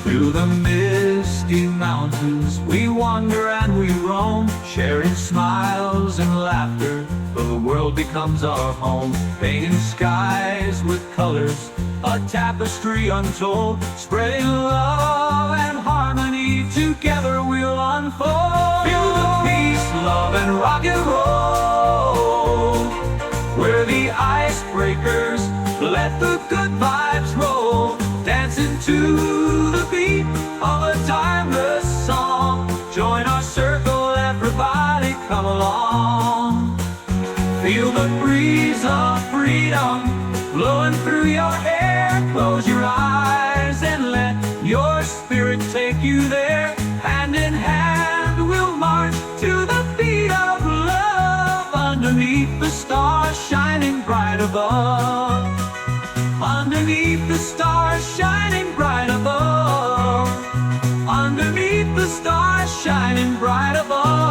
Through the misty mountains we wander and we roam, sharing smiles and laughter, till the world becomes our home. Painting skies with colors, a tapestry untold, spreading love and harmony, together we'll unfold. Feel the peace, love, and rock and roll. We're the icebreakers, let the good vibes roll, dancing to the beat of a timeless song. Join our circle, everybody come along. Feel the breeze of freedom blowing through your hair. Close your eyes and let your spirit take you there. Hand in hand we'll march to the beat of love, underneath the stars shining bright above, underneath the stars shining bright above, underneath the stars shining bright above.